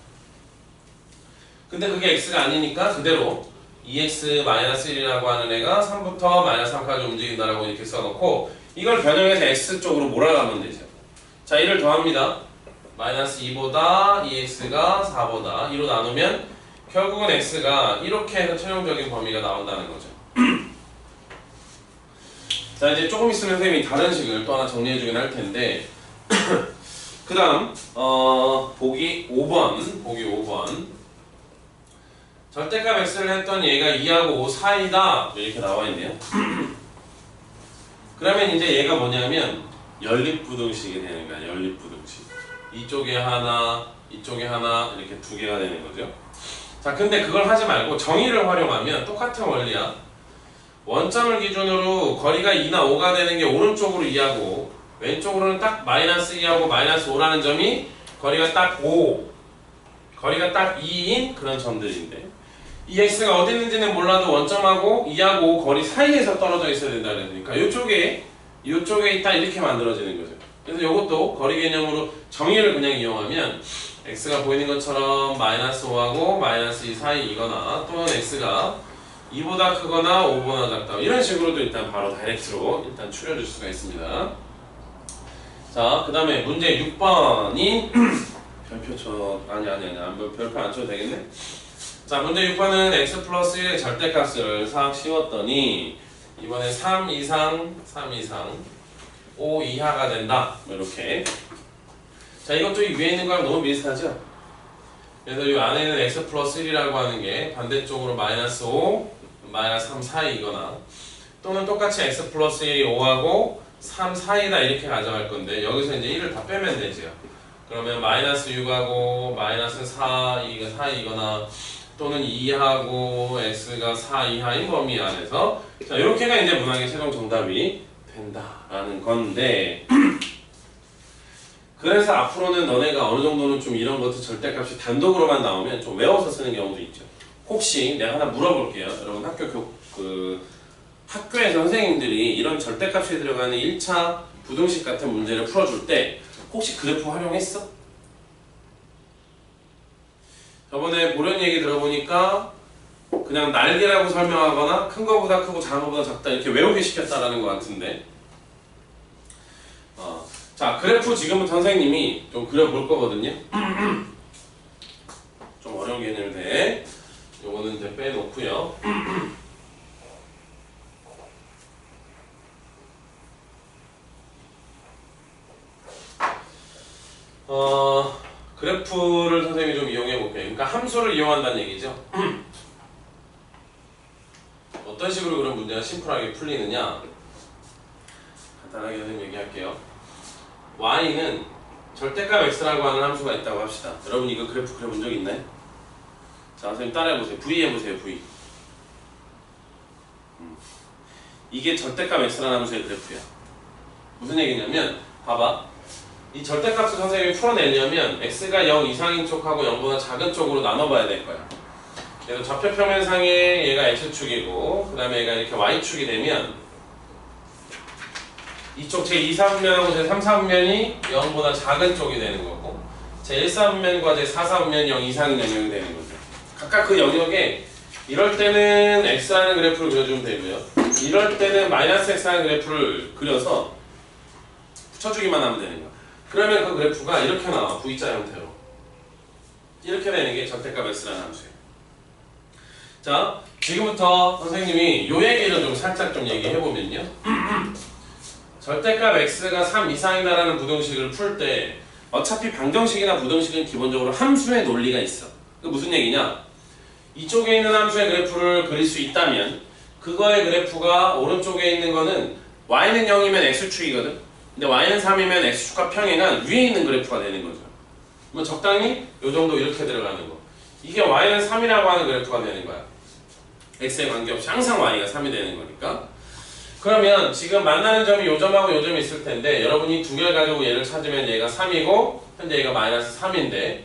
근데 그게 x가 아니니까 그대로 2x-1이라고 하는 애가 3부터 마이너스 3까지 움직인다라고 이렇게 써놓고 이걸 변형해서 x쪽으로 몰아가면 되죠. 자, 이를 더합니다. 마이너스 2보다 2x가 4보다 2로 나누면 결국은 x가 이렇게 해서 최종적인 범위가 나온다는 거죠. 자, 이제 조금 있으면 선생님이 다른 식을 또 하나 정리해주긴 할 텐데 그 다음 보기 5번 절대값 x를 했더니 얘가 2하고 5 사이다 이렇게 나와있네요. 그러면 이제 얘가 뭐냐면 연립부등식이 되는 거야. 연립부등식. 이쪽에 하나 이쪽에 하나 이렇게 두 개가 되는 거죠. 자, 근데 그걸 하지 말고 정의를 활용하면 똑같은 원리야. 원점을 기준으로 거리가 2나 5가 되는 게 오른쪽으로 2하고 왼쪽으로는 딱 마이너스 2하고 마이너스 5라는 점이 거리가 딱 5, 거리가 딱 2인 그런 점들인데 이 x가 어디 있는지는 몰라도 원점하고 2하고 5 거리 사이에서 떨어져 있어야 된다 그러니까 이쪽에 있다 이렇게 만들어지는 거죠. 그래서 이것도 거리 개념으로 정의를 그냥 이용하면 x가 보이는 것처럼 마이너스 5하고 마이너스 2 사이이거나 또는 x가 2보다 크거나 5보다 작다 이런 식으로도 일단 바로 다이렉트로 일단 추려줄 수가 있습니다. 자, 그 다음에 문제 6번이 별표 별표 안 쳐도 되겠네. 자, 문제 6번은 x 플러스 1의 절대값을 싹 씌웠더니 이번에 3 이상 5 이하가 된다 이렇게. 자, 이것도 이 위에 있는 거랑 너무 비슷하죠? 그래서 이 안에는 x 플러스 1이라고 하는 게 반대쪽으로 마이너스 5, 마이너스 3 사이이거나 또는 똑같이 x 플러스 1이 5하고 3 사이다 이렇게 가져갈 건데 여기서 이제 1을 다 빼면 되죠. 그러면 마이너스 6하고 마이너스 4 사이이거나 또는 2하고 x가 4 이하인 범위 안에서 자, 이렇게가 이제 문항의 최종 정답이 된다라는 건데 그래서 앞으로는 너네가 어느 정도는 좀 이런 것도 절대값이 단독으로만 나오면 좀 외워서 쓰는 경우도 있죠. 혹시 내가 하나 물어볼게요. 여러분 학교에서 선생님들이 이런 절대값이 들어가는 1차 부등식 같은 문제를 풀어줄 때 혹시 그래프 활용했어? 저번에 보련 얘기 들어보니까 그냥 날개라고 설명하거나 큰 거보다 크고 작은 거보다 작다 이렇게 외우게 시켰다라는 것 같은데 자, 그래프 지금부터 선생님이 좀 그려볼 거거든요. 좀 어려운 개념인데 요거는 이제 빼놓고요. 그래프를 선생님이 좀 이용해 볼게요. 그러니까 함수를 이용한다는 얘기죠. 어떤 식으로 그런 문제가 심플하게 풀리느냐 간단하게 선생님 얘기할게요. y는 절대값 x라고 하는 함수가 있다고 합시다. 여러분 이거 그래프 그려본 적 있나요? 자, 선생님 따라해보세요. v 해보세요. v 이게 절대값 x라는 함수의 그래프야. 무슨 얘기냐면 봐봐. 이 절대값을 선생님이 풀어내려면 x가 0 이상인 쪽하고 0보다 작은 쪽으로 나눠봐야 될 거야. 그래서 좌표평면상에 얘가 x축이고 그 다음에 얘가 이렇게 y축이 되면 이쪽 제2, 4분면하고 제 3, 4분면이 0보다 작은 쪽이 되는 거고 제 1, 4분면과 제 4, 4분면이 0 이상인 영역이 되는 거죠. 각각 그 영역에 이럴 때는 x라는 그래프를 그려주면 되고요. 이럴 때는 마이너스 x라는 그래프를 그려서 붙여주기만 하면 되는 거야. 그러면 그 그래프가 이렇게 나와. V자 형태로. 이렇게 되는 게 절대값 x라는 함수예요. 자, 지금부터 선생님이 요 얘기를 좀 살짝 좀 얘기해보면요. 절대값 x가 3 이상이다라는 부등식을 풀 때 어차피 방정식이나 부등식은 기본적으로 함수의 논리가 있어. 그 무슨 얘기냐? 이쪽에 있는 함수의 그래프를 그릴 수 있다면 그거의 그래프가 오른쪽에 있는 거는 y는 0이면 x축이거든. 근데 y는 3이면 x축과 평행한 위에 있는 그래프가 되는 거죠. 뭐 적당히 요 정도 이렇게 들어가는 거. 이게 y는 3이라고 하는 그래프가 되는 거야. x에 관계없이 항상 y가 3이 되는 거니까. 그러면 지금 만나는 점이 요 점하고 요 점이 있을 텐데 여러분이 두 개를 가지고 얘를 찾으면 얘가 3이고 현재 얘가 마이너스 3인데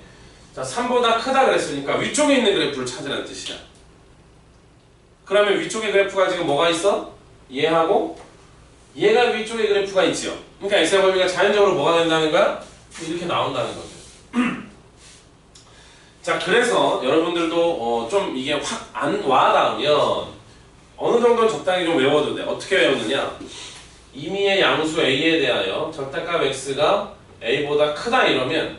자 3보다 크다 그랬으니까 위쪽에 있는 그래프를 찾으라는 뜻이야. 그러면 위쪽에 그래프가 지금 뭐가 있어? 얘하고 얘가 위쪽에 그래프가 있지요. 그러니까 x의 범위가 자연적으로 뭐가 된다는 거야? 이렇게 나온다는 거죠. 자 그래서 여러분들도 좀 이게 확 안 와닿으면 어느 정도는 적당히 좀 외워도 돼. 어떻게 외우느냐? 임의의 양수 a에 대하여 절대값 x가 a보다 크다 이러면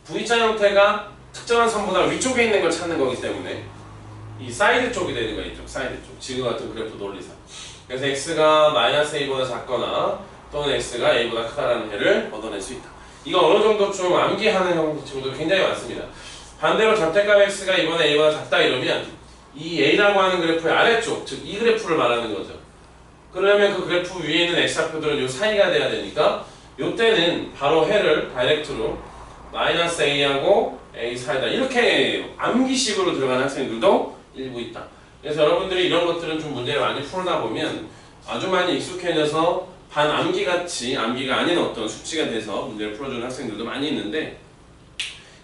V자 형태가 특정한 선보다 위쪽에 있는 걸 찾는 거기 때문에 이 사이드 쪽이 되는 거야. 이쪽 사이드 쪽. 지금 같은 그래프 논리상. 그래서 x가 마이너스 a보다 작거나 또는 x가 a보다 크다라는 해를 얻어낼 수 있다. 이거 어느 정도 좀 암기하는 친구들 굉장히 많습니다. 반대로 절대값 x가 이번에 a보다 작다 이러면 이 a라고 하는 그래프의 아래쪽, 즉 이 그래프를 말하는 거죠. 그러면 그 그래프 위에 있는 x좌표들은 요 사이가 돼야 되니까 요때는 바로 해를 다이렉트로 마이너스 a하고 a 사이다 이렇게 암기식으로 들어가는 학생들도 일부 있다. 그래서 여러분들이 이런 것들은 좀 문제를 많이 풀다 보면 아주 많이 익숙해져서 반암기같이 암기가 아닌 어떤 숙지가 돼서 문제를 풀어주는 학생들도 많이 있는데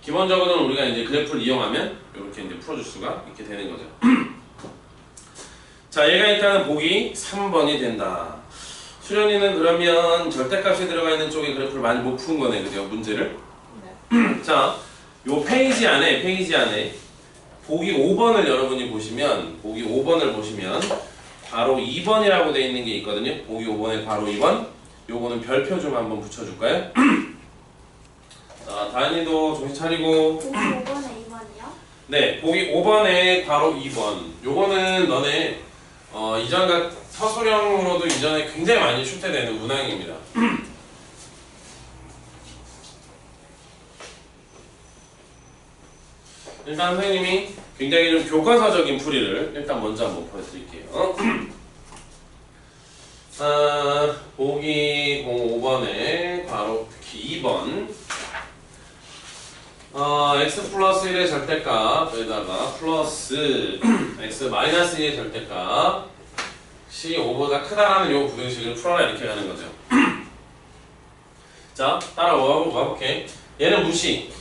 기본적으로는 우리가 이제 그래프를 이용하면 이렇게 이제 풀어줄 수가 있게 되는 거죠. 자, 얘가 일단은 보기 3번이 된다. 수련이는 그러면 절대값이 들어가 있는 쪽에 그래프를 많이 못 푼 거네, 그죠? 문제를. 네. 자, 요 페이지 안에 보기 5번을 여러분이 보시면 보기 5번을 보시면 바로 2번이라고 되어 있는 게 있거든요. 보기 5번에 바로 2번. 요거는 별표 좀 한번 붙여줄까요? 자, 다현이도 정신 차리고. 보기 5번에 2번이요? 네, 보기 5번에 바로 2번. 요거는 너네 이전 서술형으로도 이전에 굉장히 많이 출제되는 문항입니다. 일단 선생님이 굉장히 좀 교과서적인 풀이를 일단 먼저 한번 보여드릴게요. 보기 5번에 바로 특히 2번 x 플러스 1의 절대값에다가 플러스 x 마이너스 2의 절대값이 5보다 크다라는 요 부등식을 풀어라 이렇게 가는 거죠. 자, 따라와볼게. 얘는 무시.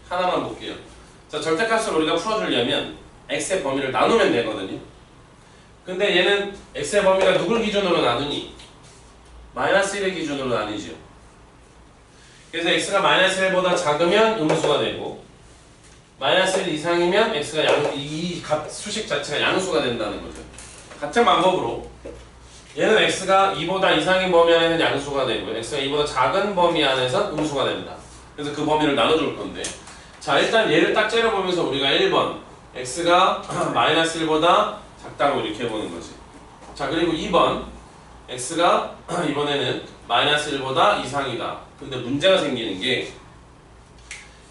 하나만 볼게요. 자, 절대값을 우리가 풀어주려면 x의 범위를 나누면 되거든요. 근데 얘는 x의 범위가 누굴 기준으로 나누니? 마이너스 1의 기준으로 나뉘죠. 그래서 x가 마이너스 1보다 작으면 음수가 되고 마이너스 1 이상이면 x가 이 수식 자체가 양수가 된다는 거죠. 같은 방법으로 얘는 x가 2보다 이상인 범위 안에는 양수가 되고 x가 2보다 작은 범위 안에서 음수가 된다. 그래서 그 범위를 나눠줄 건데 자, 일단 얘를 딱 째려보면서 우리가 1번 x가 마이너스 1보다 작다고 이렇게 해보는 거지. 자, 그리고 2번 x가 이번에는 마이너스 1보다 이상이다. 근데 문제가 생기는 게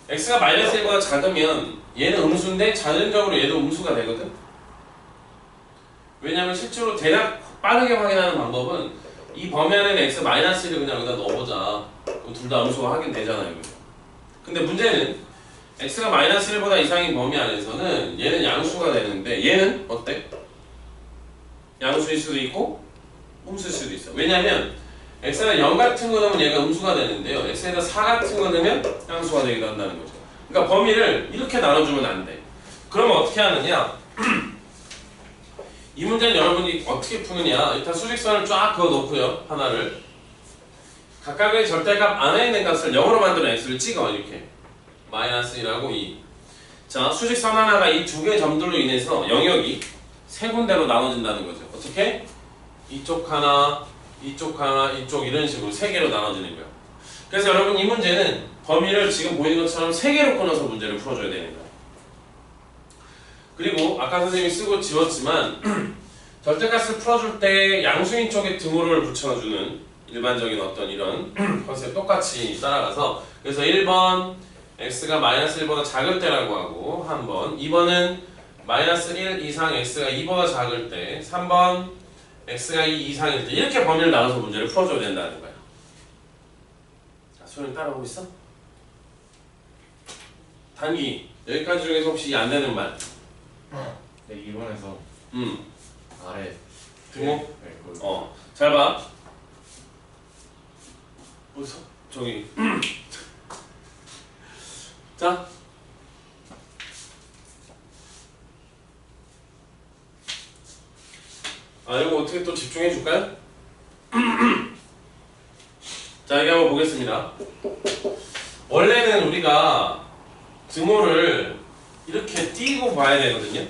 x가 마이너스 1보다 작으면 얘는 음수인데 자연적으로 얘도 음수가 되거든. 왜냐면 실제로 대략 빠르게 확인하는 방법은 이 범위 안에는 x 마이너스 1을 그냥 여기다 넣어보자. 그럼 둘 다 음수가 확인되잖아요. 그죠? 근데 문제는 x가 마이너스 1보다 이상인 범위 안에서는 얘는 양수가 되는데 얘는 어때? 양수일 수도 있고 음수일 수도 있어. 왜냐면 x에다 0 같은 거 넣으면 얘가 음수가 되는데요. x에다 4 같은 거 넣으면 양수가 되기도 한다는 거죠. 그러니까 범위를 이렇게 나눠주면 안 돼. 그러면 어떻게 하느냐? 이 문제는 여러분이 어떻게 푸느냐? 일단 수직선을 쫙 그어놓고요. 하나를 각각의 절대값 안에 있는 값을 0으로 만드는 x를 찍어 이렇게 마이너스 1하고 2. 자, 수직선 하나가 이 두 개의 점들로 인해서 영역이 세 군데로 나눠진다는 거죠. 어떻게? 이쪽 하나, 이쪽 하나, 이쪽 이런 식으로 세 개로 나눠지는 거예요. 그래서 여러분 이 문제는 범위를 지금 보이는 것처럼 세 개로 끊어서 문제를 풀어줘야 되는 거예요. 그리고 아까 선생님이 쓰고 지웠지만 절대값을 풀어줄 때 양수인 쪽에 등호를 붙여주는 일반적인 어떤 이런 컨셉 똑같이 따라가서 그래서 1번 x가 마이너스 1보다 작을 때라고 하고 한 번, 2번은 마이너스 1 이상 x가 2보다 작을 때, 3번 x가 2 이상일 때 이렇게 범위를 나눠서 문제를 풀어줘야 된다는 거야. 자, 소연이 따라오고 있어? 단기 여기까지 중에서 혹시 안 되는 말? 네, 2번에서 아래 등호? 네, 거기. 잘 봐. 어디서? 저기. 자. 이거 어떻게 또 집중해 줄까요? 자, 여기 한번 보겠습니다. 원래는 우리가 등호를 이렇게 띄고 봐야 되거든요.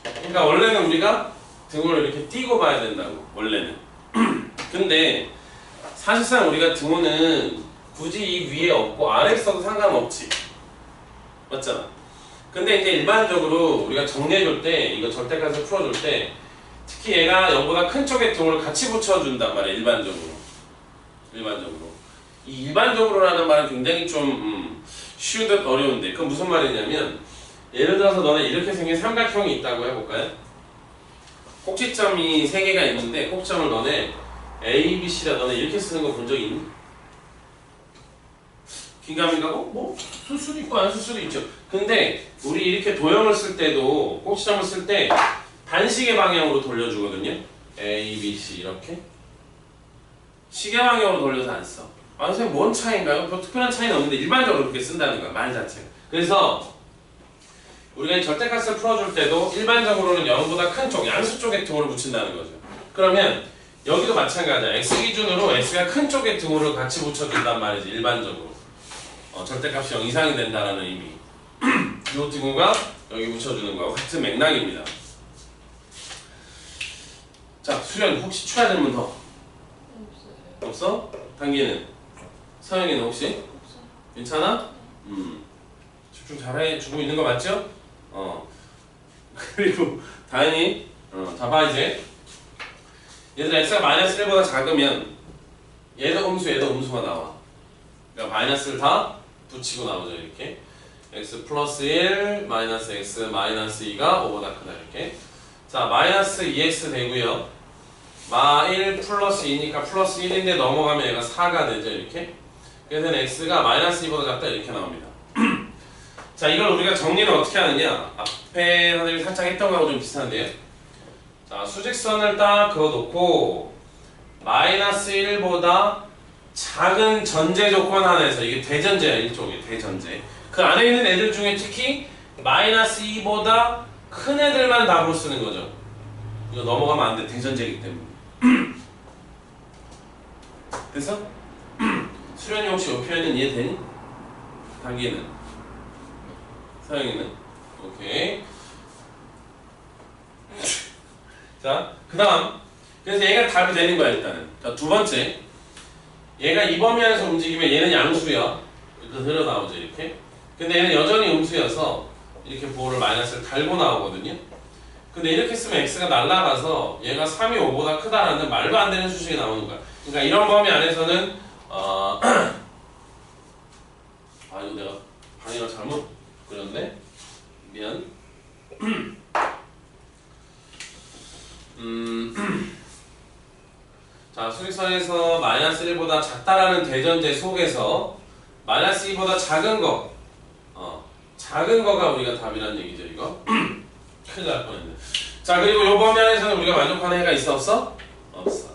그러니까 원래는 우리가 등호를 이렇게 띄고 봐야 된다고, 원래는. 근데 사실상 우리가 등호는 굳이 이 위에 없고 아래에 써도 상관없지. 맞잖아. 근데 이제 일반적으로 우리가 정리해줄 때, 이거 절대값을 풀어줄 때 특히 얘가 0보다 큰 쪽에 등호를 같이 붙여준단 말이야, 일반적으로. 이 일반적으로라는 말은 굉장히 좀 쉬운 듯 어려운데 그건 무슨 말이냐면 예를 들어서 너네 이렇게 생긴 삼각형이 있다고 해볼까요? 꼭지점이 3개가 있는데 꼭지점을 너네 A, B, C라 너네 이렇게 쓰는 거 본 적 있니? 긴가민가고 뭐 쓸 수도 있고 안 쓸 수도 있죠. 근데 우리 이렇게 도형을 쓸 때도 꼭지점을 쓸 때 반시계 방향으로 돌려주거든요. A, B, C 이렇게 시계 방향으로 돌려서 안 써. 선생님 뭔 차이인가요? 뭐 특별한 차이는 없는데 일반적으로 그렇게 쓴다는 거야, 말 자체가. 그래서 우리가 이 절대값을 풀어줄 때도 일반적으로는 0보다 큰 쪽, 양수 쪽에 등호를 붙인다는 거죠. 그러면 여기도 마찬가지야. x 기준으로 x가 큰 쪽에 등호를 같이 붙여준단 말이지, 일반적으로. 절대값이 0 이상이 된다는 의미. 이 등호가 여기 붙여주는 거와 같은 맥락입니다. 자, 수련 혹시 추가 질문 더? 없어? 단기는? 서영이는 혹시? 없어요. 괜찮아? 집중 잘해 주고 있는 거 맞죠? 그리고 다행히 자 봐 이제 얘들아 x가 마이너스 1보다 작으면 얘도 음수가 나와. 그러니까 마이너스를 다 붙이고 나오죠, 이렇게. x 플러스 1 마이너스 x 마이너스 2가 5보다 크다, 이렇게. 자, 마이너스 2x 되고요. 마 1 플러스 2니까 플러스 1인데 넘어가면 얘가 4가 되죠, 이렇게. 그래서 x가 마이너스 2보다 작다, 이렇게 나옵니다. 자, 이걸 우리가 정리를 어떻게 하느냐. 앞에 선생님이 살짝 했던 거하고 좀 비슷한데요. 자, 수직선을 딱 그어놓고 마이너스 1보다 작은 전제 조건 하나에서, 이게 대전제야, 일종의 대전제. 그 안에 있는 애들 중에 특히 마이너스 2보다 큰 애들만 답으로 쓰는 거죠. 이거 넘어가면 안 돼, 대전제이기 때문에. 됐어? 수련이 혹시 이 표현은 이해되니? 단기는? 서영이는? 오케이. 자, 그 다음. 그래서 얘가 답이 되는 거야, 일단은. 자, 두 번째. 얘가 이 범위 안에서 움직이면 얘는 양수야. 그대로 나오죠, 이렇게. 근데 얘는 여전히 음수여서 이렇게 보호를 마이너스를 달고 나오거든요. 근데 이렇게 쓰면 x가 날아가서 얘가 3이 5보다 크다라는 말도 안 되는 수식이 나오는 거야. 그러니까 이런 범위 안에서는 이거 내가 방향을 잘못 그렸네. 미안. 자, 수직선에서 마이너스 1보다 작다라는 대전제 속에서 마이너스 2보다 작은 거가 우리가 답이라는 얘기죠, 이거. 큰일 날 뻔했네. 자, 그리고 요 범위 안에서는 우리가 만족하는 해가 있어, 없어? 없어.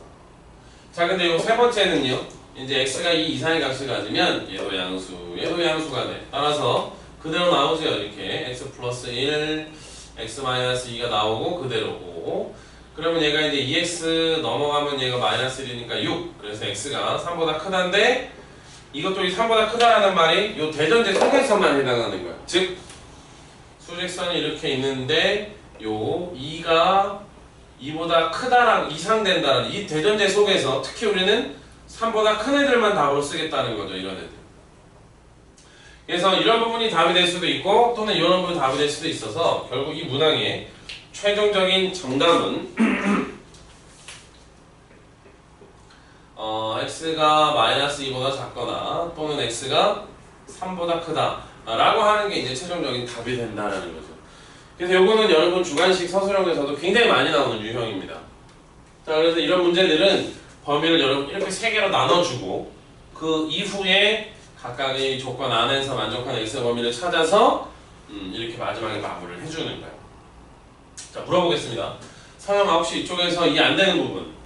자, 근데 요 세 번째는요. 이제 x가 2 이상의 값을 가지면 얘도 양수가 돼. 따라서 그대로 나오죠, 이렇게. x 플러스 1, x 마이너스 2가 나오고 그대로고. 그러면 얘가 이제 2x 넘어가면 얘가 마이너스 1이니까 6. 그래서 x가 3보다 크다인데 이것도 이 3보다 크다라는 말이 요 대전제 속에서만 해당하는 거야. 즉 수직선이 이렇게 있는데 요 2가 2보다 크다라고 이상된다는 이 대전제 속에서 특히 우리는 3보다 큰 애들만 답으로 쓰겠다는 거죠, 이런 애들. 그래서 이런 부분이 답이 될 수도 있고 또는 이런 부분이 답이 될 수도 있어서 결국 이 문항의 최종적인 정답은 x가 마이너스 2보다 작거나 또는 x가 3보다 크다 라고 하는 게 이제 최종적인 답이 된다라는 거죠. 그래서 요거는 여러분 주관식 서술형에서도 굉장히 많이 나오는 유형입니다. 자, 그래서 이런 문제들은 범위를 여러분 이렇게 세 개로 나눠주고 그 이후에 각각의 조건 안에서 만족하는 x의 범위를 찾아서 이렇게 마지막에 마무리를 해주는 거예요. 자, 물어보겠습니다. 서영 혹시 이쪽에서 이해 안 되는 부분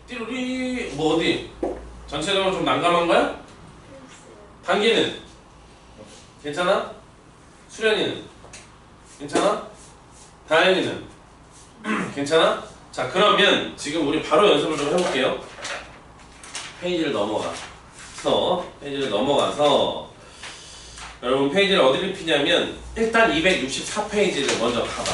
띠루리 뭐 어디? 전체적으로 좀 난감한 거야? 플러스. 단기는? 괜찮아? 수련이는? 괜찮아? 다현이는? 괜찮아? 자, 그러면 지금 우리 바로 연습을 좀 해볼게요. 페이지를 넘어가서 여러분 페이지를 어디를 피냐면 일단 264페이지를 먼저 봐봐.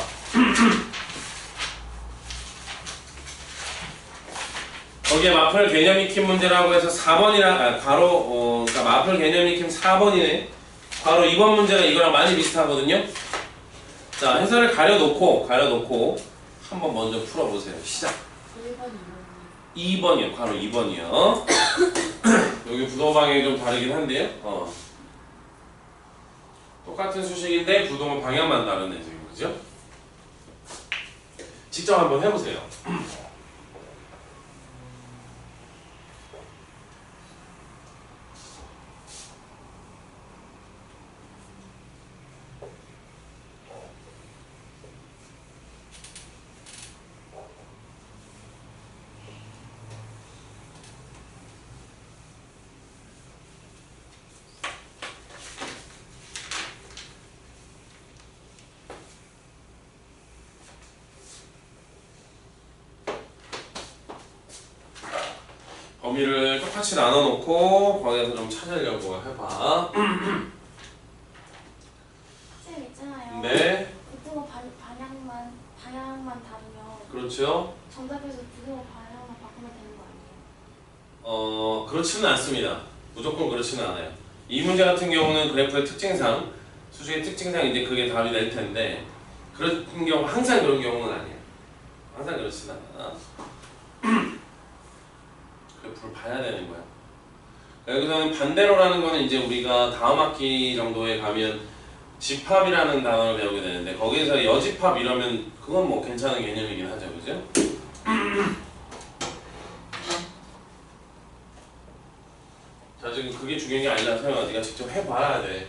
거기에 마플 개념 익힘 문제라고 해서 4번이라 그러니까 마플 개념 익힘 4번이네. 바로 2번 문제가 이거랑 많이 비슷하거든요. 자, 해설을 가려놓고 한번 먼저 풀어보세요. 시작. 1번, 2번이요. 바로 2번이요. 여기 부동 방향이 좀 다르긴 한데요. 똑같은 수식인데 부동의 방향만 다르네 지금, 그죠? 직접 한번 해보세요. 범위를 똑같이 나눠놓고 거기에서 좀 찾으려고 해봐. 쌤 있잖아요. 네, 부등호 방향만 다르면 그렇죠. 정답에서 부등호 방향만 바꾸면 되는 거 아니에요? 그렇지는 않습니다. 무조건 그렇지는 않아요. 이 문제 같은 경우는 그래프의 특징상, 수식의 특징상 이제 그게 답이 될 텐데, 그런 경우, 항상 그런 경우는 아니에요. 항상 그렇지는 않아. 그래프를 봐야 되는 거야. 여기서는 반대로라는 거는 이제 우리가 다음 학기 정도에 가면 집합이라는 단어를 배우게 되는데, 거기에서 여집합 이러면 그건 뭐 괜찮은 개념이긴 하죠, 그죠? 자, 지금 그게 중요한 게 아니라 서영아, 네가 직접 해봐야 돼.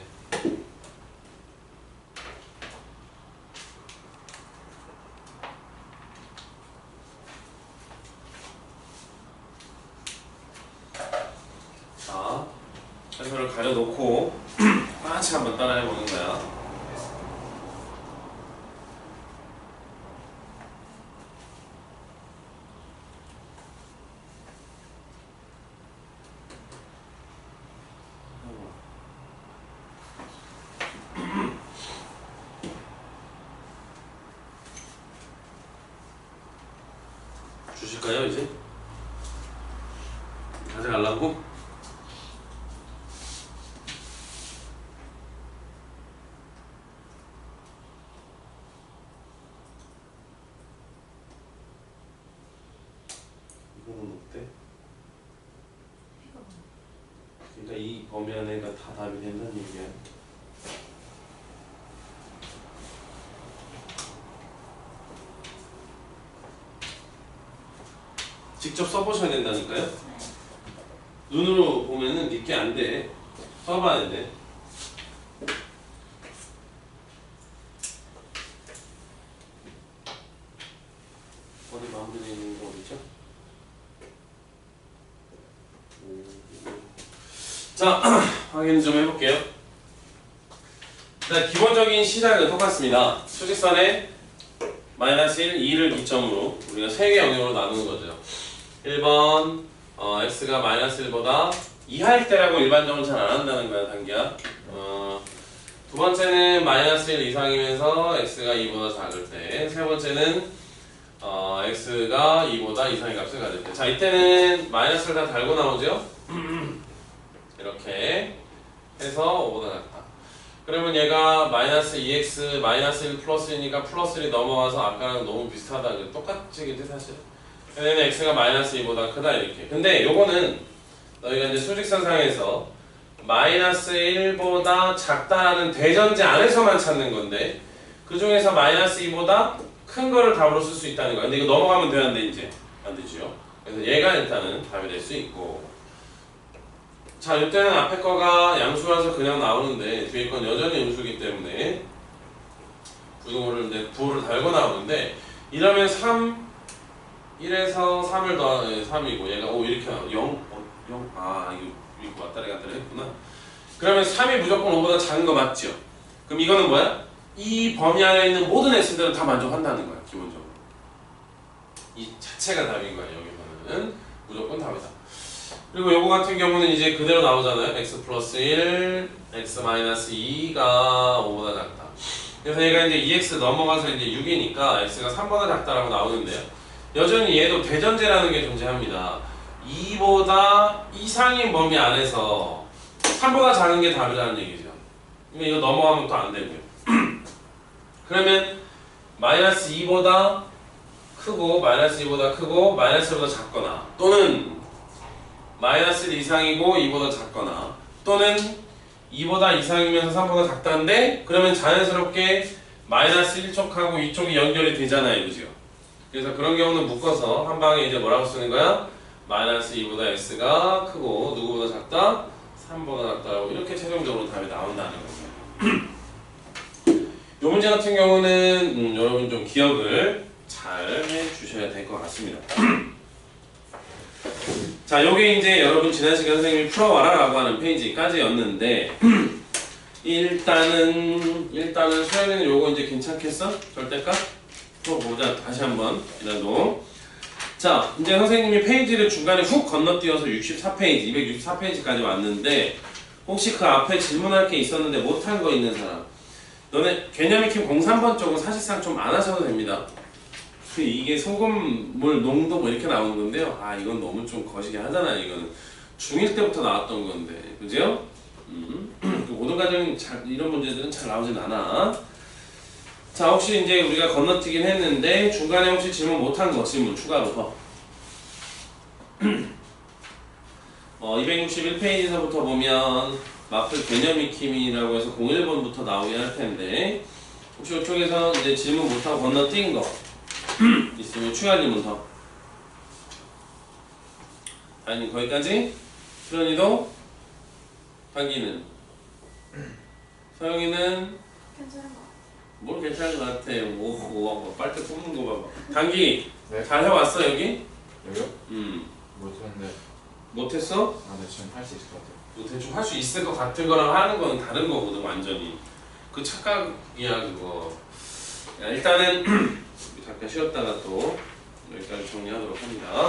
자, 해설을 가려놓고 같이 한번 따라해보는 거야. 주실까요, 이제? 가져가려고? 이거는 어때? 그러니까 이 범위 안에가 다 답이 된다는 얘기야. 직접 써보셔야 된다니까요? 눈으로 보면은 믿게 안 돼. 써봐야 돼. 어디 마무리되어 있는 거 어디죠? 자, 확인 좀 해볼게요. 일단 기본적인 시작은 똑같습니다. 수직선에 마이너스 1, 2를 기점으로 우리가 3개 영역으로 나누는 거죠. 1번 x가 마이너스 1보다 2할 때라고 일반적으로 잘 안 한다는 거야, 단기야. 두 번째는 마이너스 1 이상이면서 x가 2보다 작을 때. 세 번째는 x가 2보다 이상의 값을 가질 때. 자, 이때는 마이너스를 다 달고 나오죠? 이렇게 해서 5보다 작다. 그러면 얘가 마이너스 2x 마이너스 1 플러스 1이니까 플러스 1이 넘어가서 아까랑 너무 비슷하다. 똑같지겠지 사실. 얘는 x가 마이너스 2보다 크다 이렇게. 근데 요거는 너희가 이제 수직선상에서 마이너스 1보다 작다라는 대전제 안에서만 찾는 건데 그 중에서 마이너스 2보다 큰 거를 답으로 쓸 수 있다는 거야. 근데 이거 넘어가면 되는데 이제 안 되죠. 그래서 얘가 일단은 답이 될 수 있고. 자, 이때는 앞에 거가 양수라서 그냥 나오는데 뒤에 건 여전히 음수기 때문에 부등호를 이제 부호를 달고 나오는데 이러면 3 1에서 3을 더하 3이고 얘가 5 이렇게 나와. 0 이거 왔다리 갔다리 했구나. 그러면 3이 무조건 5보다 작은 거 맞죠? 그럼 이거는 뭐야? 이 범위 안에 있는 모든 x들은 다 만족한다는 거야, 기본적으로. 이 자체가 답인 거야, 여기서는. 무조건 답이다. 그리고 요거 같은 경우는 이제 그대로 나오잖아요. x 플러스 1, x 마이너스 2가 5보다 작다. 그래서 얘가 이제 2x 넘어가서 이제 6이니까 x가 3보다 작다라고 나오는데요. 여전히 얘도 대전제라는 게 존재합니다. 2보다 이상인 범위 안에서 3보다 작은 게 답이라는 얘기죠. 근데 이거 넘어가면 또 안 되고요. 그러면 마이너스 2보다 크고 마이너스 2보다 크고 마이너스 1보다 작거나 또는 마이너스 1 이상이고 2보다 작거나 또는 2보다 이상이면서 3보다 작다는데 그러면 자연스럽게 마이너스 1촉하고 이쪽이 연결이 되잖아요. 그죠? 그래서 그런 경우는 묶어서 한 방에 이제 뭐라고 쓰는 거야? 마이너스 2보다 x가 크고 누구보다 작다? 3보다 작다라고 이렇게 최종적으로 답이 나온다는 거예요. 이 문제 같은 경우는 여러분 좀 기억을 잘 해주셔야 될 것 같습니다. 자, 요게 이제 여러분 지난 시간 선생님이 풀어와라 라고 하는 페이지까지였는데 일단은 수영이는 요거 이제 괜찮겠어? 절대값? 풀어보자. 다시 한번 기다려. 자, 이제 선생님이 페이지를 중간에 훅 건너뛰어서 64페이지, 264페이지까지 왔는데 혹시 그 앞에 질문할 게 있었는데 못한 거 있는 사람? 너네 개념 익힘 03번 쪽은 사실상 좀 안 하셔도 됩니다. 이게 소금물 농도 뭐 이렇게 나오는 건데요. 아, 이건 너무 좀 거시기 하잖아요. 이거는 중1 때부터 나왔던 건데, 그죠? 모든 과정이 이런 문제들은 잘 나오진 않아. 자, 혹시 이제 우리가 건너뛰긴 했는데 중간에 혹시 질문 못한 거 질문 추가로 더 261페이지서부터 보면 마플 개념 익힘이라고 해서 01번부터 나오긴 할 텐데 혹시 이쪽에서 이제 질문 못하고 건너뛴 거 있으면 추가 질문 더. 아니 거기까지? 수련이도? 단기는? 서영이는? 괜찮은 것 같아요. 뭘 괜찮은 것 같아. 오, 빨대 꼽는 거 봐봐. 단기 네. 잘 해왔어 여기? 여기요? 못했는데. 못했어? 아, 네, 지금 할 수 있을 것 같아요. 뭐 대충 할 수 있을 것 같은 거랑 하는 거는 다른 거거든 완전히. 그 착각이야 그거. 야, 일단은 잠깐 쉬었다가 또 여기까지 정리하도록 합니다.